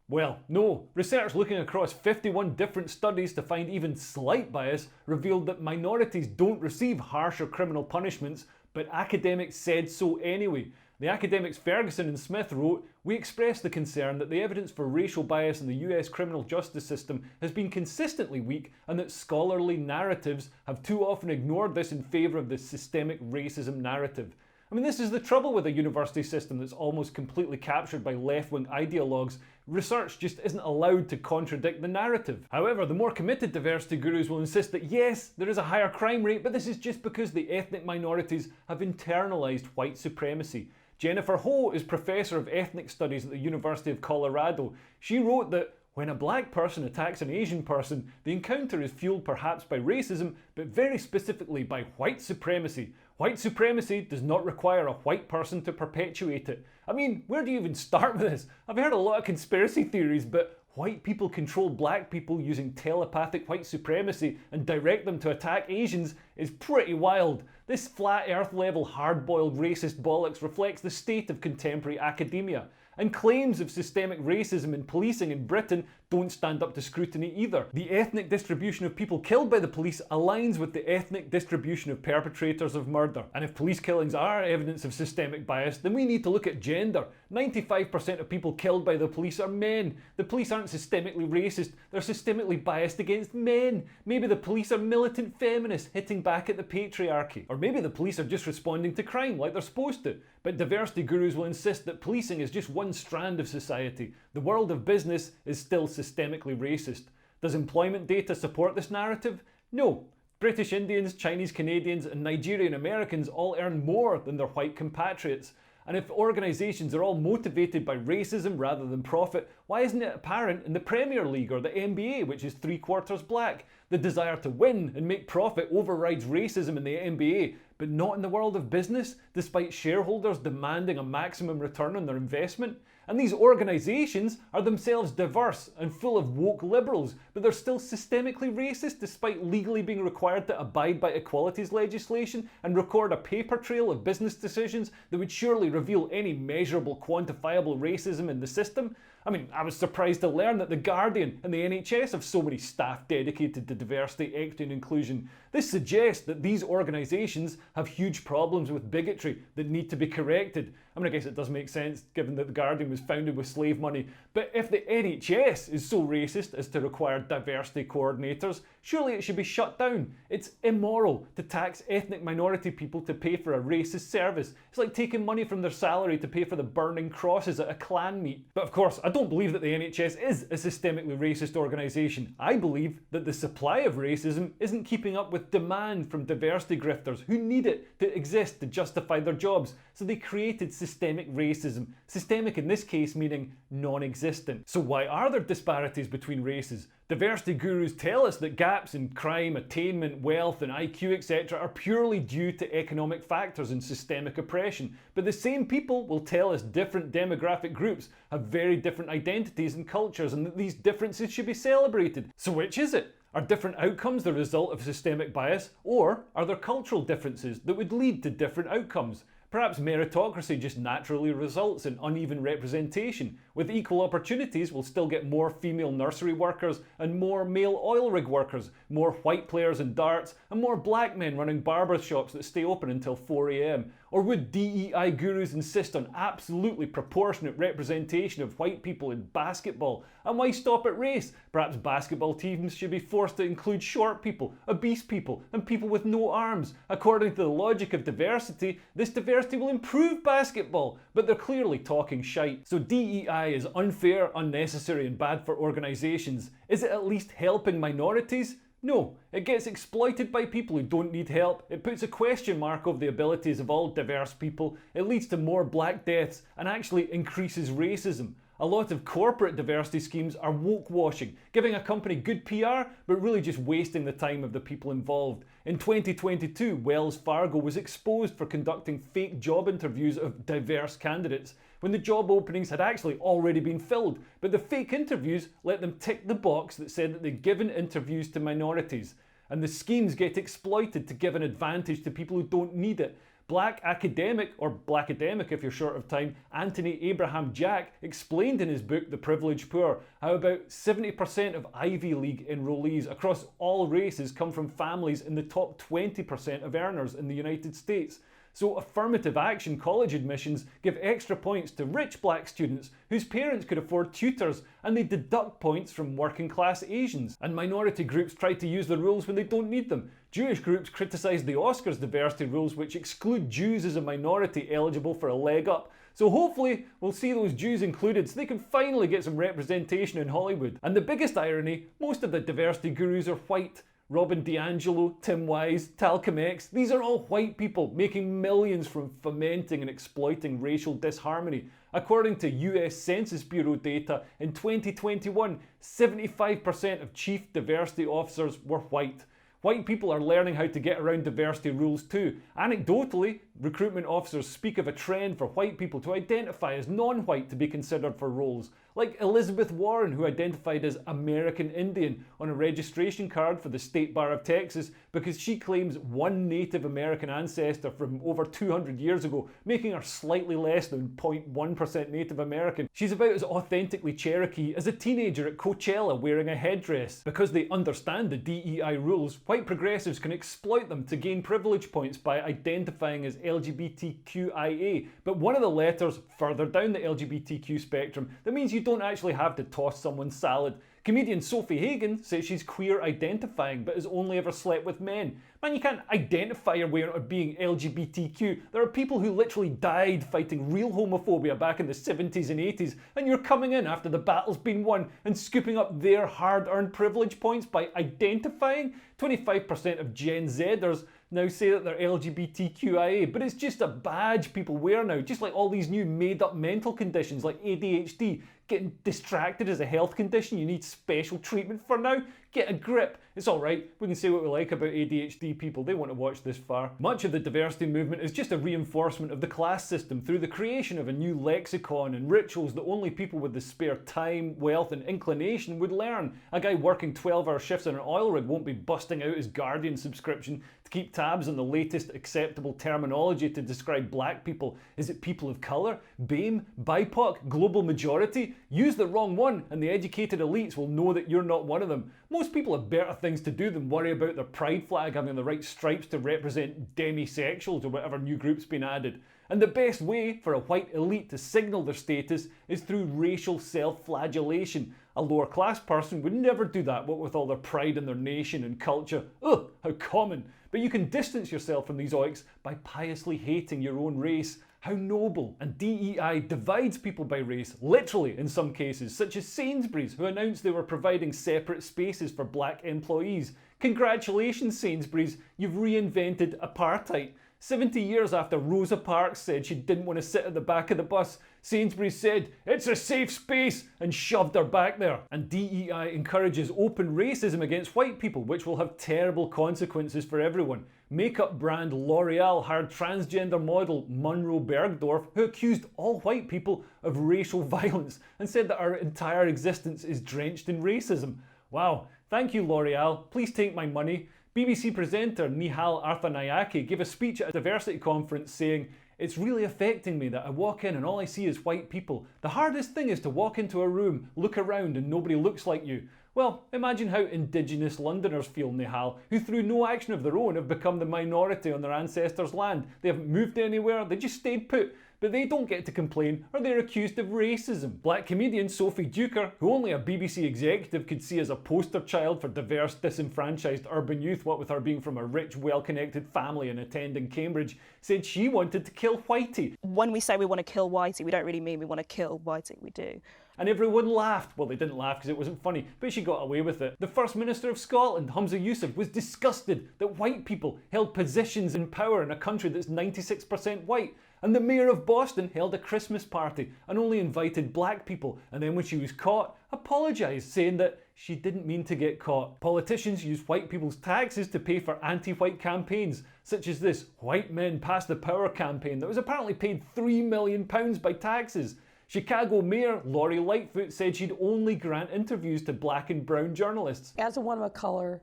Speaker 1: Well, no. Research looking across 51 different studies to find even slight bias revealed that minorities don't receive harsher criminal punishments, but academics said so anyway. The academics Ferguson and Smith wrote, "We express the concern that the evidence for racial bias in the US criminal justice system has been consistently weak and that scholarly narratives have too often ignored this in favour of the systemic racism narrative." I mean, this is the trouble with a university system that's almost completely captured by left-wing ideologues. Research just isn't allowed to contradict the narrative. However, the more committed diversity gurus will insist that yes, there is a higher crime rate, but this is just because the ethnic minorities have internalised white supremacy. Jennifer Ho is Professor of Ethnic Studies at the University of Colorado. She wrote that when a black person attacks an Asian person, the encounter is fueled perhaps by racism, but very specifically by white supremacy. White supremacy does not require a white person to perpetuate it. I mean, where do you even start with this? I've heard a lot of conspiracy theories, but white people control black people using telepathic white supremacy and direct them to attack Asians is pretty wild. This flat earth level hard-boiled racist bollocks reflects the state of contemporary academia. And claims of systemic racism in policing in Britain don't stand up to scrutiny either. The ethnic distribution of people killed by the police aligns with the ethnic distribution of perpetrators of murder. And if police killings are evidence of systemic bias, then we need to look at gender. 95% of people killed by the police are men. The police aren't systemically racist, they're systemically biased against men. Maybe the police are militant feminists hitting back at the patriarchy. Or maybe the police are just responding to crime like they're supposed to. But diversity gurus will insist that policing is just one strand of society. The world of business is still systemically racist. Does employment data support this narrative? No. British Indians, Chinese Canadians and Nigerian Americans all earn more than their white compatriots. And if organisations are all motivated by racism rather than profit, why isn't it apparent in the Premier League or the NBA, which is 3/4 black? The desire to win and make profit overrides racism in the NBA, but not in the world of business, despite shareholders demanding a maximum return on their investment. And these organisations are themselves diverse and full of woke liberals, but they're still systemically racist despite legally being required to abide by equalities legislation and record a paper trail of business decisions that would surely reveal any measurable, quantifiable racism in the system. I mean, I was surprised to learn that The Guardian and the NHS have so many staff dedicated to diversity, equity and inclusion. This suggests that these organisations have huge problems with bigotry that need to be corrected. I mean, I guess it does make sense given that The Guardian was founded with slave money, but if the NHS is so racist as to require diversity coordinators, surely it should be shut down. It's immoral to tax ethnic minority people to pay for a racist service. It's like taking money from their salary to pay for the burning crosses at a clan meet. But of course, I don't believe that the NHS is a systemically racist organisation. I believe that the supply of racism isn't keeping up with demand from diversity grifters who need it to exist to justify their jobs, so they created systemic racism. Systemic in this case meaning non-existent. So why are there disparities between races? Diversity gurus tell us that gaps in crime, attainment, wealth and IQ etc. are purely due to economic factors and systemic oppression. But the same people will tell us different demographic groups have very different identities and cultures and that these differences should be celebrated. So which is it? Are different outcomes the result of systemic bias, or are there cultural differences that would lead to different outcomes? Perhaps meritocracy just naturally results in uneven representation. With equal opportunities, we'll still get more female nursery workers and more male oil rig workers, more white players in darts, and more black men running barber shops that stay open until 4 AM. Or would DEI gurus insist on absolutely proportionate representation of white people in basketball? And why stop at race? Perhaps basketball teams should be forced to include short people, obese people, and people with no arms. According to the logic of diversity, this diversity will improve basketball, but they're clearly talking shite. So DEI is unfair, unnecessary, and bad for organisations. Is it at least helping minorities? No, it gets exploited by people who don't need help, it puts a question mark over the abilities of all diverse people, it leads to more black deaths, and actually increases racism. A lot of corporate diversity schemes are woke washing, giving a company good PR, but really just wasting the time of the people involved. In 2022, Wells Fargo was exposed for conducting fake job interviews of diverse candidates, when the job openings had actually already been filled, but the fake interviews let them tick the box that said that they'd given interviews to minorities. And the schemes get exploited to give an advantage to people who don't need it. Black academic, or Blackademic if you're short of time, Anthony Abraham Jack explained in his book The Privileged Poor how about 70% of Ivy League enrollees across all races come from families in the top 20% of earners in the United States. So affirmative action college admissions give extra points to rich black students whose parents could afford tutors, and they deduct points from working class Asians. And minority groups try to use the rules when they don't need them. Jewish groups criticise the Oscars diversity rules, which exclude Jews as a minority eligible for a leg up. So hopefully we'll see those Jews included so they can finally get some representation in Hollywood. And the biggest irony, most of the diversity gurus are white. Robin DiAngelo, Tim Wise, Talcum X, these are all white people making millions from fomenting and exploiting racial disharmony. According to US Census Bureau data, in 2021, 75% of chief diversity officers were white. White people are learning how to get around diversity rules too. Anecdotally, recruitment officers speak of a trend for white people to identify as non-white to be considered for roles. Like Elizabeth Warren, who identified as American Indian on a registration card for the State Bar of Texas because she claims one Native American ancestor from over 200 years ago, making her slightly less than 0.1% Native American. She's about as authentically Cherokee as a teenager at Coachella wearing a headdress. Because they understand the DEI rules, white progressives can exploit them to gain privilege points by identifying as LGBTQIA, but one of the letters further down the LGBTQ spectrum that means you don't actually have to toss someone's salad. Comedian Sophie Hagen says she's queer identifying but has only ever slept with men. Man, you can't identify your way out of being LGBTQ. There are people who literally died fighting real homophobia back in the 70s and 80s, and you're coming in after the battle's been won and scooping up their hard-earned privilege points by identifying. 25% of Gen Zers now say that they're LGBTQIA, but it's just a badge people wear now, just like all these new made-up mental conditions like ADHD. Getting distracted is a health condition you need special treatment for now? Get a grip. It's alright, we can say what we like about ADHD people, they want to watch this far. Much of the diversity movement is just a reinforcement of the class system through the creation of a new lexicon and rituals that only people with the spare time, wealth and inclination would learn. A guy working 12-hour shifts on an oil rig won't be busting out his Guardian subscription to keep tabs on the latest acceptable terminology to describe black people. Is it people of colour? BAME? BIPOC? Global majority? Use the wrong one and the educated elites will know that you're not one of them. Most people have better things to do than worry about their pride flag having the right stripes to represent demisexuals or whatever new group's been added. And the best way for a white elite to signal their status is through racial self-flagellation. A lower class person would never do that, what with all their pride in their nation and culture. Ugh, how common. But you can distance yourself from these oiks by piously hating your own race. How noble. And DEI divides people by race, literally in some cases, such as Sainsbury's, who announced they were providing separate spaces for black employees. Congratulations, Sainsbury's, you've reinvented apartheid. 70 years after Rosa Parks said she didn't want to sit at the back of the bus, Sainsbury's said, "It's a safe space," and shoved her back there. And DEI encourages open racism against white people, which will have terrible consequences for everyone. Makeup brand L'Oreal hired transgender model Monroe Bergdorf, who accused all white people of racial violence and said that our entire existence is drenched in racism. Wow, thank you L'Oreal, please take my money. BBC presenter Nihal Arthanayake gave a speech at a diversity conference saying, "It's really affecting me that I walk in and all I see is white people. The hardest thing is to walk into a room, look around and nobody looks like you." Well, imagine how Indigenous Londoners feel, Nihal, who through no action of their own have become the minority on their ancestors' land. They haven't moved anywhere, they just stayed put. But they don't get to complain or they're accused of racism. Black comedian Sophie Duker, who only a BBC executive could see as a poster child for diverse, disenfranchised urban youth, what with her being from a rich, well-connected family and attending Cambridge, said she wanted to kill Whitey.
Speaker 15: When we say we want to kill Whitey, we don't really mean we want to kill Whitey, we do.
Speaker 1: And everyone laughed. Well, they didn't laugh because it wasn't funny, but she got away with it. The First Minister of Scotland, Humza Yousaf, was disgusted that white people held positions in power in a country that's 96% white. And the Mayor of Boston held a Christmas party and only invited black people, and then when she was caught, apologised, saying that she didn't mean to get caught. Politicians use white people's taxes to pay for anti-white campaigns, such as this White Men Pass the Power campaign that was apparently paid £3 million by taxes. Chicago Mayor Lori Lightfoot said she'd only grant interviews to black and brown journalists.
Speaker 15: As a woman of color,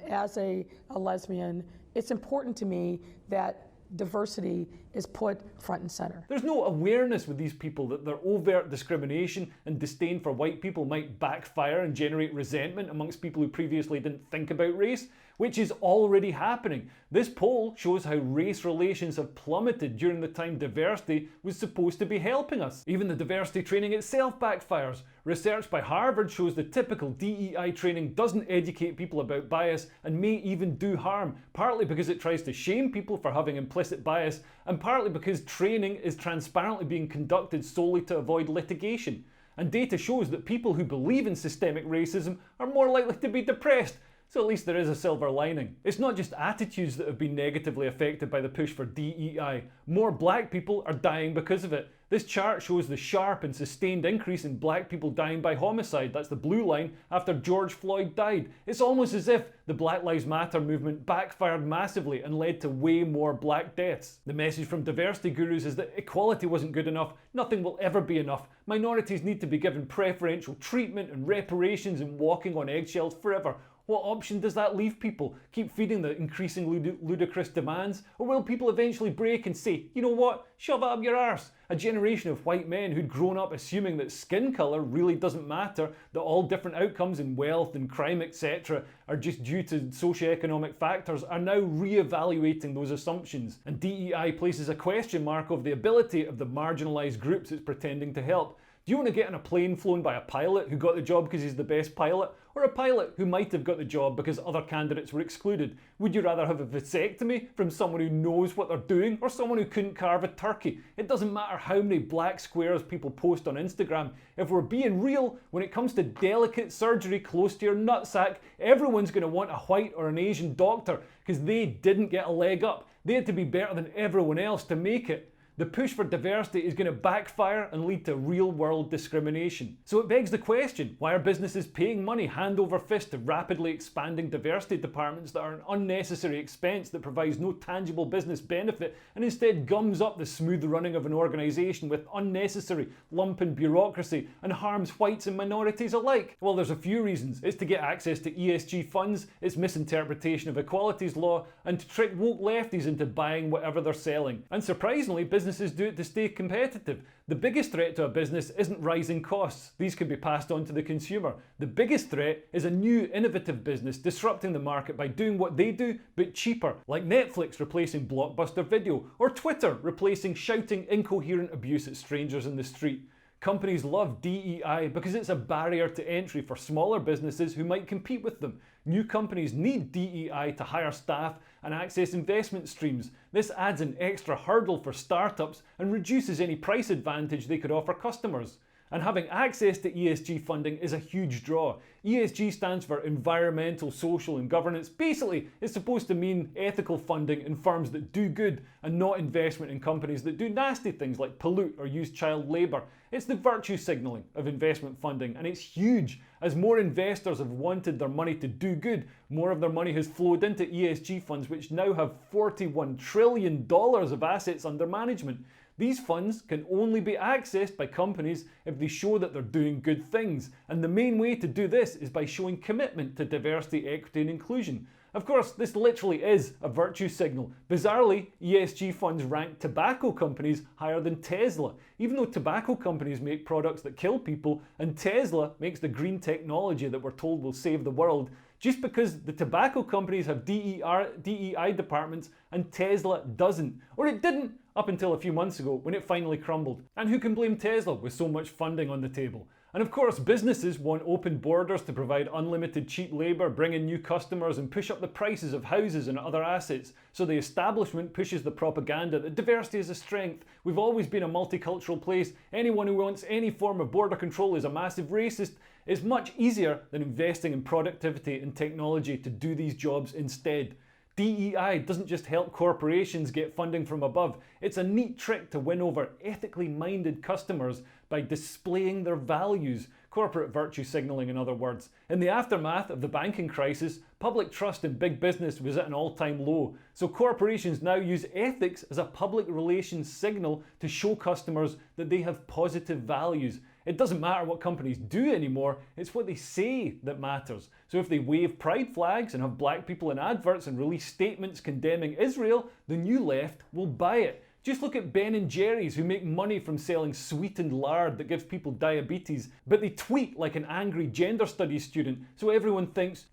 Speaker 15: as a lesbian, it's important to me that diversity is put front and center.
Speaker 1: There's no awareness with these people that their overt discrimination and disdain for white people might backfire and generate resentment amongst people who previously didn't think about race, which is already happening. This poll shows how race relations have plummeted during the time diversity was supposed to be helping us. Even the diversity training itself backfires. Research by Harvard shows the typical DEI training doesn't educate people about bias and may even do harm, partly because it tries to shame people for having implicit bias, and partly because training is transparently being conducted solely to avoid litigation. And data shows that people who believe in systemic racism are more likely to be depressed. So at least there is a silver lining. It's not just attitudes that have been negatively affected by the push for DEI. More black people are dying because of it. This chart shows the sharp and sustained increase in black people dying by homicide, that's the blue line, after George Floyd died. It's almost as if the Black Lives Matter movement backfired massively and led to way more black deaths. The message from diversity gurus is that equality wasn't good enough, nothing will ever be enough. Minorities need to be given preferential treatment and reparations and walking on eggshells forever. What option does that leave people? Keep feeding the increasingly ludicrous demands? Or will people eventually break and say, you know what, shove it up your arse? A generation of white men who'd grown up assuming that skin colour really doesn't matter, that all different outcomes in wealth and crime etc. are just due to socioeconomic factors, are now re-evaluating those assumptions. And DEI places a question mark over the ability of the marginalised groups it's pretending to help. Do you want to get on a plane flown by a pilot who got the job because he's the best pilot? Or a pilot who might have got the job because other candidates were excluded? Would you rather have a vasectomy from someone who knows what they're doing or someone who couldn't carve a turkey? It doesn't matter how many black squares people post on Instagram. If we're being real, when it comes to delicate surgery close to your nutsack, everyone's going to want a white or an Asian doctor because they didn't get a leg up. They had to be better than everyone else to make it. The push for diversity is going to backfire and lead to real-world discrimination. So it begs the question, why are businesses paying money hand over fist to rapidly expanding diversity departments that are an unnecessary expense that provides no tangible business benefit and instead gums up the smooth running of an organisation with unnecessary lumpen bureaucracy and harms whites and minorities alike? Well, there's a few reasons. It's to get access to ESG funds, it's misinterpretation of equalities law, and to trick woke lefties into buying whatever they're selling. And surprisingly, businesses do it to stay competitive. The biggest threat to a business isn't rising costs. These can be passed on to the consumer. The biggest threat is a new innovative business disrupting the market by doing what they do but cheaper, like Netflix replacing Blockbuster Video, or Twitter replacing shouting incoherent abuse at strangers in the street. Companies love DEI because it's a barrier to entry for smaller businesses who might compete with them. New companies need DEI to hire staff and access investment streams. This adds an extra hurdle for startups and reduces any price advantage they could offer customers. And having access to ESG funding is a huge draw. ESG stands for environmental, social and governance. Basically, it's supposed to mean ethical funding in firms that do good and not investment in companies that do nasty things like pollute or use child labour. It's the virtue signalling of investment funding, and it's huge. As more investors have wanted their money to do good, more of their money has flowed into ESG funds, which now have $41 trillion of assets under management. These funds can only be accessed by companies if they show that they're doing good things, and the main way to do this is by showing commitment to diversity, equity and inclusion. Of course, this literally is a virtue signal. Bizarrely, ESG funds rank tobacco companies higher than Tesla, even though tobacco companies make products that kill people and Tesla makes the green technology that we're told will save the world. Just because the tobacco companies have DEI departments and Tesla doesn't. Or it didn't up until a few months ago when it finally crumbled. And who can blame Tesla with so much funding on the table? And of course, businesses want open borders to provide unlimited cheap labour, bring in new customers and push up the prices of houses and other assets. So the establishment pushes the propaganda that diversity is a strength. We've always been a multicultural place. Anyone who wants any form of border control is a massive racist. It's much easier than investing in productivity and technology to do these jobs instead. DEI doesn't just help corporations get funding from above, it's a neat trick to win over ethically minded customers by displaying their values, corporate virtue signalling in other words. In the aftermath of the banking crisis, public trust in big business was at an all-time low, so corporations now use ethics as a public relations signal to show customers that they have positive values. It doesn't matter what companies do anymore, it's what they say that matters. So if they wave pride flags and have black people in adverts and release statements condemning Israel, the new left will buy it. Just look at Ben & Jerry's, who make money from selling sweetened lard that gives people diabetes, but they tweet like an angry gender studies student, so everyone thinks,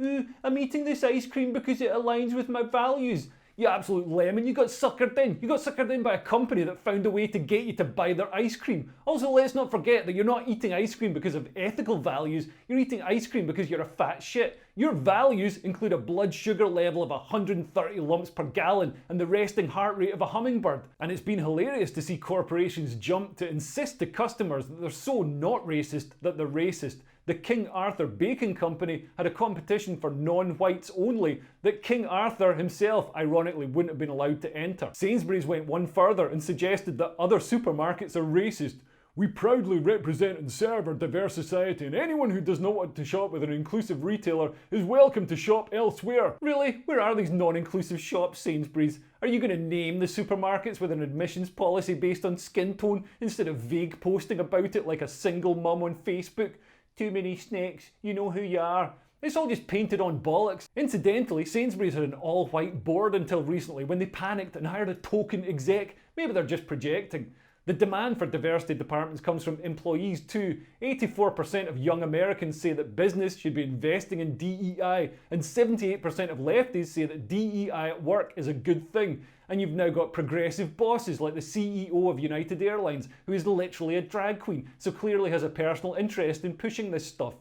Speaker 1: I'm eating this ice cream because it aligns with my values. You absolute lemon, you got suckered in. You got suckered in by a company that found a way to get you to buy their ice cream. Also, let's not forget that you're not eating ice cream because of ethical values, you're eating ice cream because you're a fat shit. Your values include a blood sugar level of 130 lumps per gallon and the resting heart rate of a hummingbird. And it's been hilarious to see corporations jump to insist to customers that they're so not racist that they're racist. The King Arthur Bacon Company had a competition for non-whites only that King Arthur himself ironically wouldn't have been allowed to enter. Sainsbury's went one further and suggested that other supermarkets are racist. We proudly represent and serve our diverse society, and anyone who does not want to shop with an inclusive retailer is welcome to shop elsewhere. Really? Where are these non-inclusive shops, Sainsbury's? Are you going to name the supermarkets with an admissions policy based on skin tone instead of vague posting about it like a single mum on Facebook? Too many snakes, you know who you are. It's all just painted on bollocks. Incidentally, Sainsbury's had an all-white board until recently when they panicked and hired a token exec. Maybe they're just projecting. The demand for diversity departments comes from employees too. 84% of young Americans say that business should be investing in DEI, and 78% of lefties say that DEI at work is a good thing. And you've now got progressive bosses like the CEO of United Airlines, who is literally a drag queen, so clearly has a personal interest in pushing this stuff.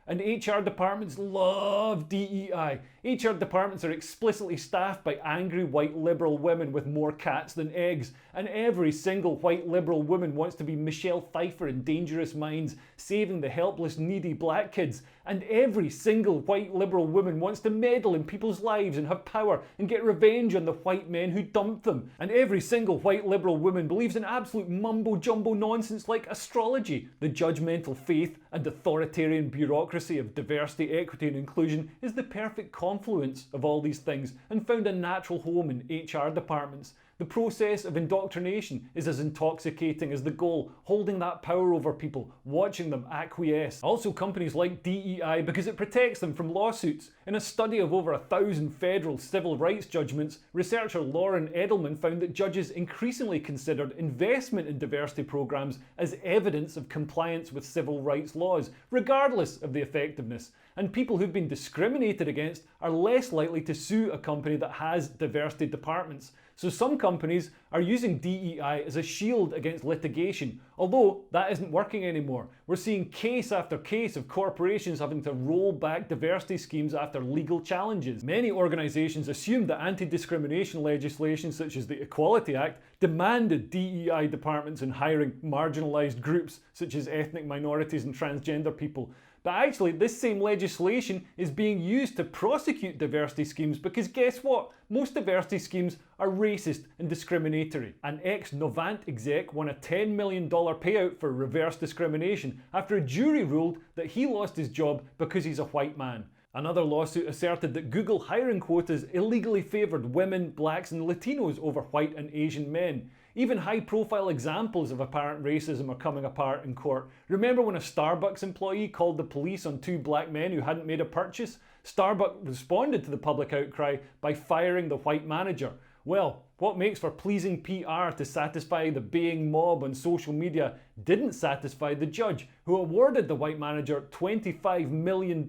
Speaker 1: And HR departments love DEI. HR departments are explicitly staffed by angry white liberal women with more cats than eggs. And every single white liberal woman wants to be Michelle Pfeiffer in Dangerous Minds, saving the helpless, needy black kids. And every single white liberal woman wants to meddle in people's lives and have power and get revenge on the white men who dumped them. And every single white liberal woman believes in absolute mumbo-jumbo nonsense like astrology. The judgmental faith and authoritarian bureaucracy of diversity, equity and inclusion is the perfect confluence of all these things and found a natural home in HR departments. The process of indoctrination is as intoxicating as the goal, holding that power over people, watching them acquiesce. Also, companies like DEI because it protects them from lawsuits. In a study of over 1,000 federal civil rights judgments, researcher Lauren Edelman found that judges increasingly considered investment in diversity programs as evidence of compliance with civil rights laws, regardless of the effectiveness. And people who've been discriminated against are less likely to sue a company that has diversity departments. So some companies are using DEI as a shield against litigation, although that isn't working anymore. We're seeing case after case of corporations having to roll back diversity schemes after legal challenges. Many organisations assumed that anti-discrimination legislation such as the Equality Act demanded DEI departments in hiring marginalised groups such as ethnic minorities and transgender people. But actually, this same legislation is being used to prosecute diversity schemes because guess what? Most diversity schemes are racist and discriminatory. An ex-Novant exec won a $10 million payout for reverse discrimination after a jury ruled that he lost his job because he's a white man. Another lawsuit asserted that Google hiring quotas illegally favoured women, blacks and Latinos over white and Asian men. Even high-profile examples of apparent racism are coming apart in court. Remember when a Starbucks employee called the police on two black men who hadn't made a purchase? Starbucks responded to the public outcry by firing the white manager. Well, what makes for pleasing PR to satisfy the baying mob on social media didn't satisfy the judge, who awarded the white manager $25 million.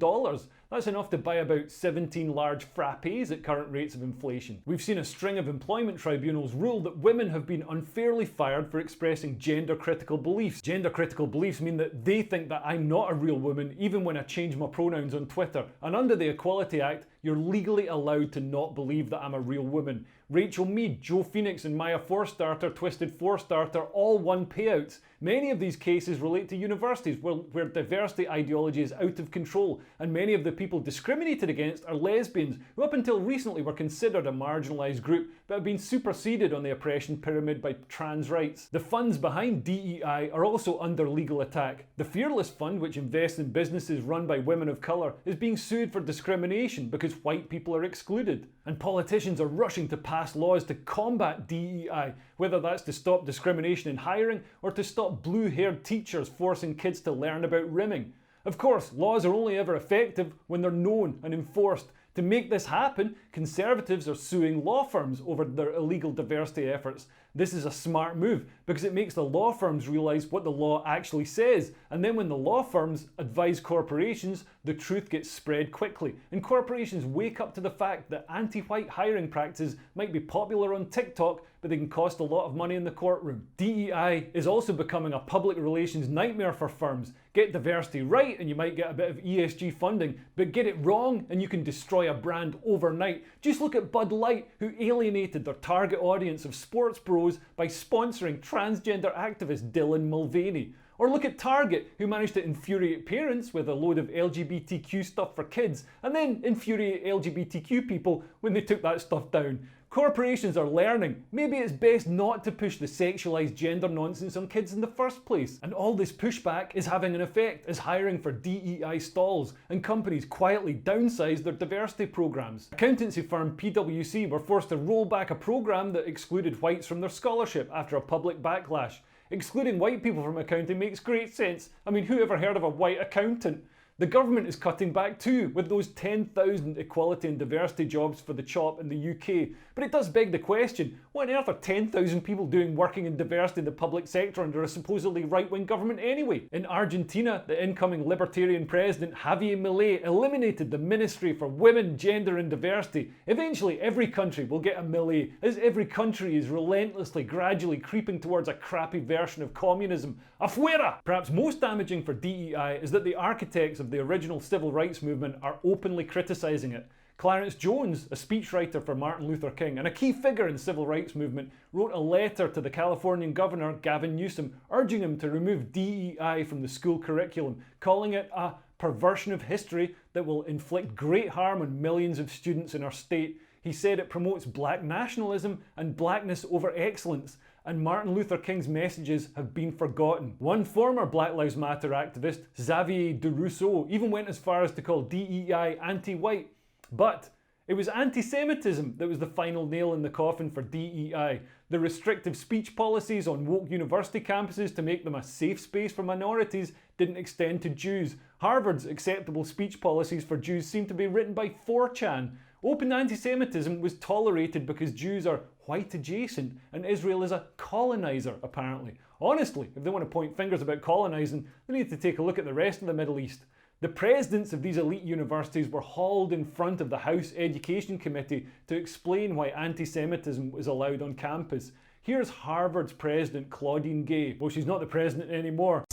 Speaker 1: That's enough to buy about 17 large frappes at current rates of inflation. We've seen a string of employment tribunals rule that women have been unfairly fired for expressing gender-critical beliefs. Gender-critical beliefs mean that they think that I'm not a real woman even when I change my pronouns on Twitter. And under the Equality Act, you're legally allowed to not believe that I'm a real woman. Rachel Mead, Joe Phoenix and Maya Forstater, Twisted Forstater all won payouts. Many of these cases relate to universities where diversity ideology is out of control, and many of the people discriminated against are lesbians, who up until recently were considered a marginalised group, but have been superseded on the oppression pyramid by trans rights. The funds behind DEI are also under legal attack. The Fearless Fund, which invests in businesses run by women of colour, is being sued for discrimination because white people are excluded. And politicians are rushing to pass laws to combat DEI, whether that's to stop discrimination in hiring or to stop blue-haired teachers forcing kids to learn about rimming. Of course, laws are only ever effective when they're known and enforced. To make this happen, Conservatives are suing law firms over their illegal diversity efforts. This is a smart move because it makes the law firms realise what the law actually says, and then when the law firms advise corporations, the truth gets spread quickly, and corporations wake up to the fact that anti-white hiring practices might be popular on TikTok, but they can cost a lot of money in the courtroom. DEI is also becoming a public relations nightmare for firms. Get diversity right and you might get a bit of ESG funding, but get it wrong and you can destroy a brand overnight. Just look at Bud Light, who alienated their target audience of sports bros by sponsoring transgender activist Dylan Mulvaney. Or look at Target, who managed to infuriate parents with a load of LGBTQ stuff for kids, and then infuriate LGBTQ people when they took that stuff down. Corporations are learning. Maybe it's best not to push the sexualised gender nonsense on kids in the first place. And all this pushback is having an effect as hiring for DEI stalls and companies quietly downsize their diversity programs. Accountancy firm PwC were forced to roll back a program that excluded whites from their scholarship after a public backlash. Excluding white people from accounting makes great sense. I mean, who ever heard of a white accountant? The government is cutting back too, with those 10,000 equality and diversity jobs for the CHOP in the UK. But it does beg the question, what on earth are 10,000 people doing working in diversity in the public sector under a supposedly right-wing government anyway? In Argentina, the incoming libertarian president Javier Milei eliminated the Ministry for Women, Gender and Diversity. Eventually every country will get a Milei, as every country is relentlessly, gradually creeping towards a crappy version of communism. Afuera! Perhaps most damaging for DEI is that the architects of the original civil rights movement are openly criticising it. Clarence Jones, a speechwriter for Martin Luther King and a key figure in the civil rights movement, wrote a letter to the Californian governor Gavin Newsom urging him to remove DEI from the school curriculum, calling it a perversion of history that will inflict great harm on millions of students in our state. He said it promotes black nationalism and blackness over excellence, and Martin Luther King's messages have been forgotten. One former Black Lives Matter activist, Xavier de Rousseau, even went as far as to call DEI anti-white. But it was anti-Semitism that was the final nail in the coffin for DEI. The restrictive speech policies on woke university campuses to make them a safe space for minorities didn't extend to Jews. Harvard's acceptable speech policies for Jews seem to be written by 4chan. Open anti-Semitism was tolerated because Jews are white adjacent and Israel is a coloniser, apparently. Honestly, if they want to point fingers about colonising, they need to take a look at the rest of the Middle East. The presidents of these elite universities were hauled in front of the House Education Committee to explain why anti-Semitism was allowed on campus. Here's Harvard's president, Claudine Gay. Well, she's not the president anymore.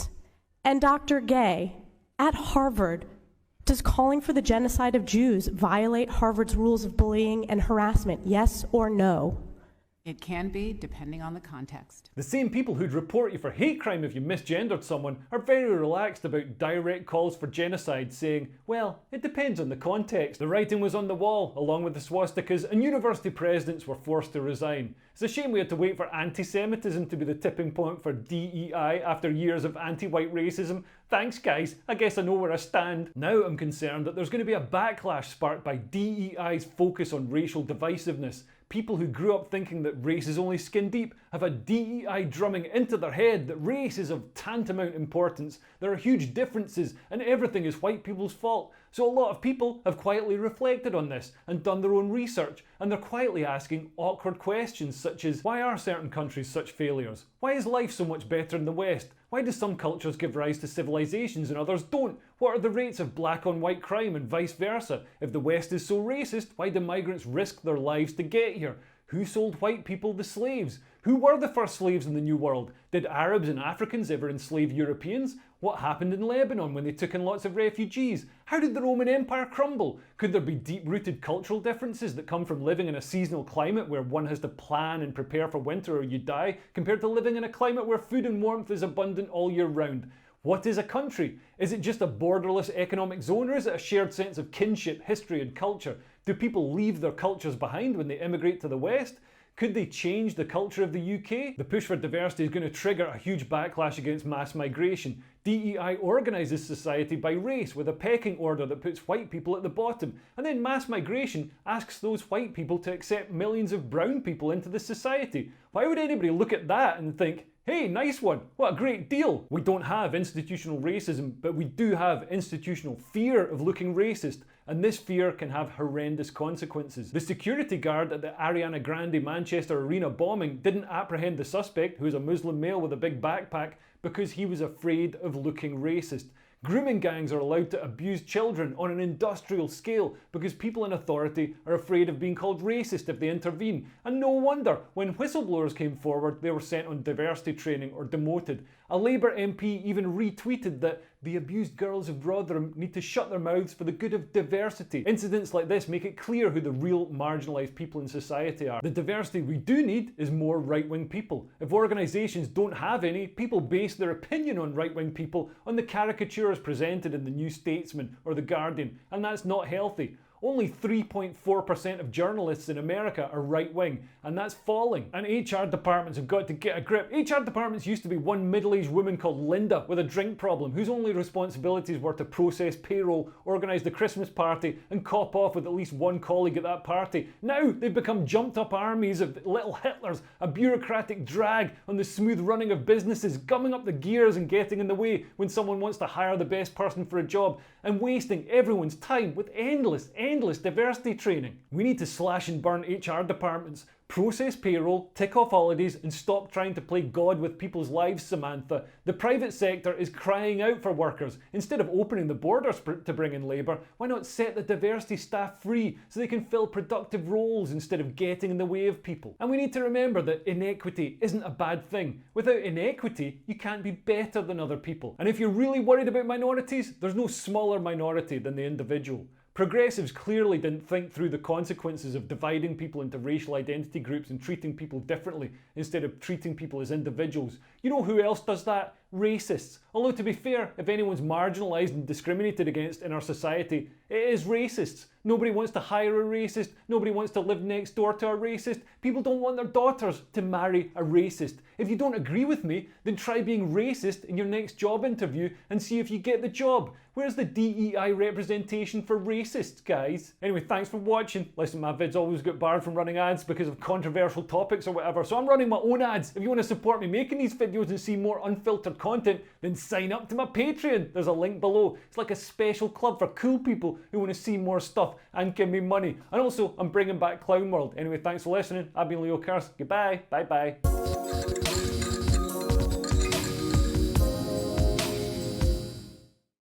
Speaker 16: And Dr. Gay, at Harvard, does calling for the genocide of Jews violate Harvard's rules of bullying and harassment, yes or no?
Speaker 17: It can be, depending on the context.
Speaker 1: The same people who'd report you for hate crime if you misgendered someone are very relaxed about direct calls for genocide, saying, well, it depends on the context. The writing was on the wall, along with the swastikas, and university presidents were forced to resign. It's a shame we had to wait for anti-Semitism to be the tipping point for DEI after years of anti-white racism. Thanks guys, I guess I know where I stand. Now I'm concerned that there's going to be a backlash sparked by DEI's focus on racial divisiveness. People who grew up thinking that race is only skin deep have had DEI drumming into their head that race is of tantamount importance, there are huge differences, and everything is white people's fault. So a lot of people have quietly reflected on this and done their own research, and they're quietly asking awkward questions such as, why are certain countries such failures? Why is life so much better in the West? Why do some cultures give rise to civilizations and others don't? What are the rates of black on white crime and vice versa? If the West is so racist, why do migrants risk their lives to get here? Who sold white people the slaves? Who were the first slaves in the New World? Did Arabs and Africans ever enslave Europeans? What happened in Lebanon when they took in lots of refugees? How did the Roman Empire crumble? Could there be deep-rooted cultural differences that come from living in a seasonal climate where one has to plan and prepare for winter or you die, compared to living in a climate where food and warmth is abundant all year round? What is a country? Is it just a borderless economic zone, or is it a shared sense of kinship, history and culture? Do people leave their cultures behind when they immigrate to the West? Could they change the culture of the UK? The push for diversity is going to trigger a huge backlash against mass migration. DEI organises society by race with a pecking order that puts white people at the bottom. And then mass migration asks those white people to accept millions of brown people into the society. Why would anybody look at that and think, hey, nice one, what a great deal? We don't have institutional racism, but we do have institutional fear of looking racist. And this fear can have horrendous consequences. The security guard at the Ariana Grande Manchester Arena bombing didn't apprehend the suspect, who is a Muslim male with a big backpack, because he was afraid of looking racist. Grooming gangs are allowed to abuse children on an industrial scale because people in authority are afraid of being called racist if they intervene. And no wonder, when whistleblowers came forward, they were sent on diversity training or demoted. A Labour MP even retweeted that the abused girls of Rotherham need to shut their mouths for the good of diversity. Incidents like this make it clear who the real marginalised people in society are. The diversity we do need is more right-wing people. If organisations don't have any, people base their opinion on right-wing people on the caricatures presented in the New Statesman or the Guardian, and that's not healthy. Only 3.4% of journalists in America are right-wing, and that's falling. And HR departments have got to get a grip. HR departments used to be one middle-aged woman called Linda with a drink problem, whose only responsibilities were to process payroll, organise the Christmas party, and cop off with at least one colleague at that party. Now they've become jumped-up armies of little Hitlers, a bureaucratic drag on the smooth running of businesses, gumming up the gears and getting in the way when someone wants to hire the best person for a job, and wasting everyone's time with endless diversity training. We need to slash and burn HR departments, process payroll, tick off holidays, and stop trying to play God with people's lives, Samantha. The private sector is crying out for workers. Instead of opening the borders to bring in labour, why not set the diversity staff free so they can fill productive roles instead of getting in the way of people? And we need to remember that inequity isn't a bad thing. Without inequity, you can't be better than other people. And if you're really worried about minorities, there's no smaller minority than the individual. Progressives clearly didn't think through the consequences of dividing people into racial identity groups and treating people differently instead of treating people as individuals. You know who else does that? Racists. Although to be fair, if anyone's marginalised and discriminated against in our society, it is racists. Nobody wants to hire a racist. Nobody wants to live next door to a racist. People don't want their daughters to marry a racist. If you don't agree with me, then try being racist in your next job interview and see if you get the job. Where's the DEI representation for racists, guys? Anyway, thanks for watching. Listen, my vids always get barred from running ads because of controversial topics or whatever, so I'm running my own ads. If you want to support me making these videos and see more unfiltered content, then sign up to my Patreon. There's a link below. It's like a special club for cool people who want to see more stuff and give me money. And also, I'm bringing back Clown World. Anyway, thanks for listening. I've been Leo Curse. Goodbye. Bye-bye.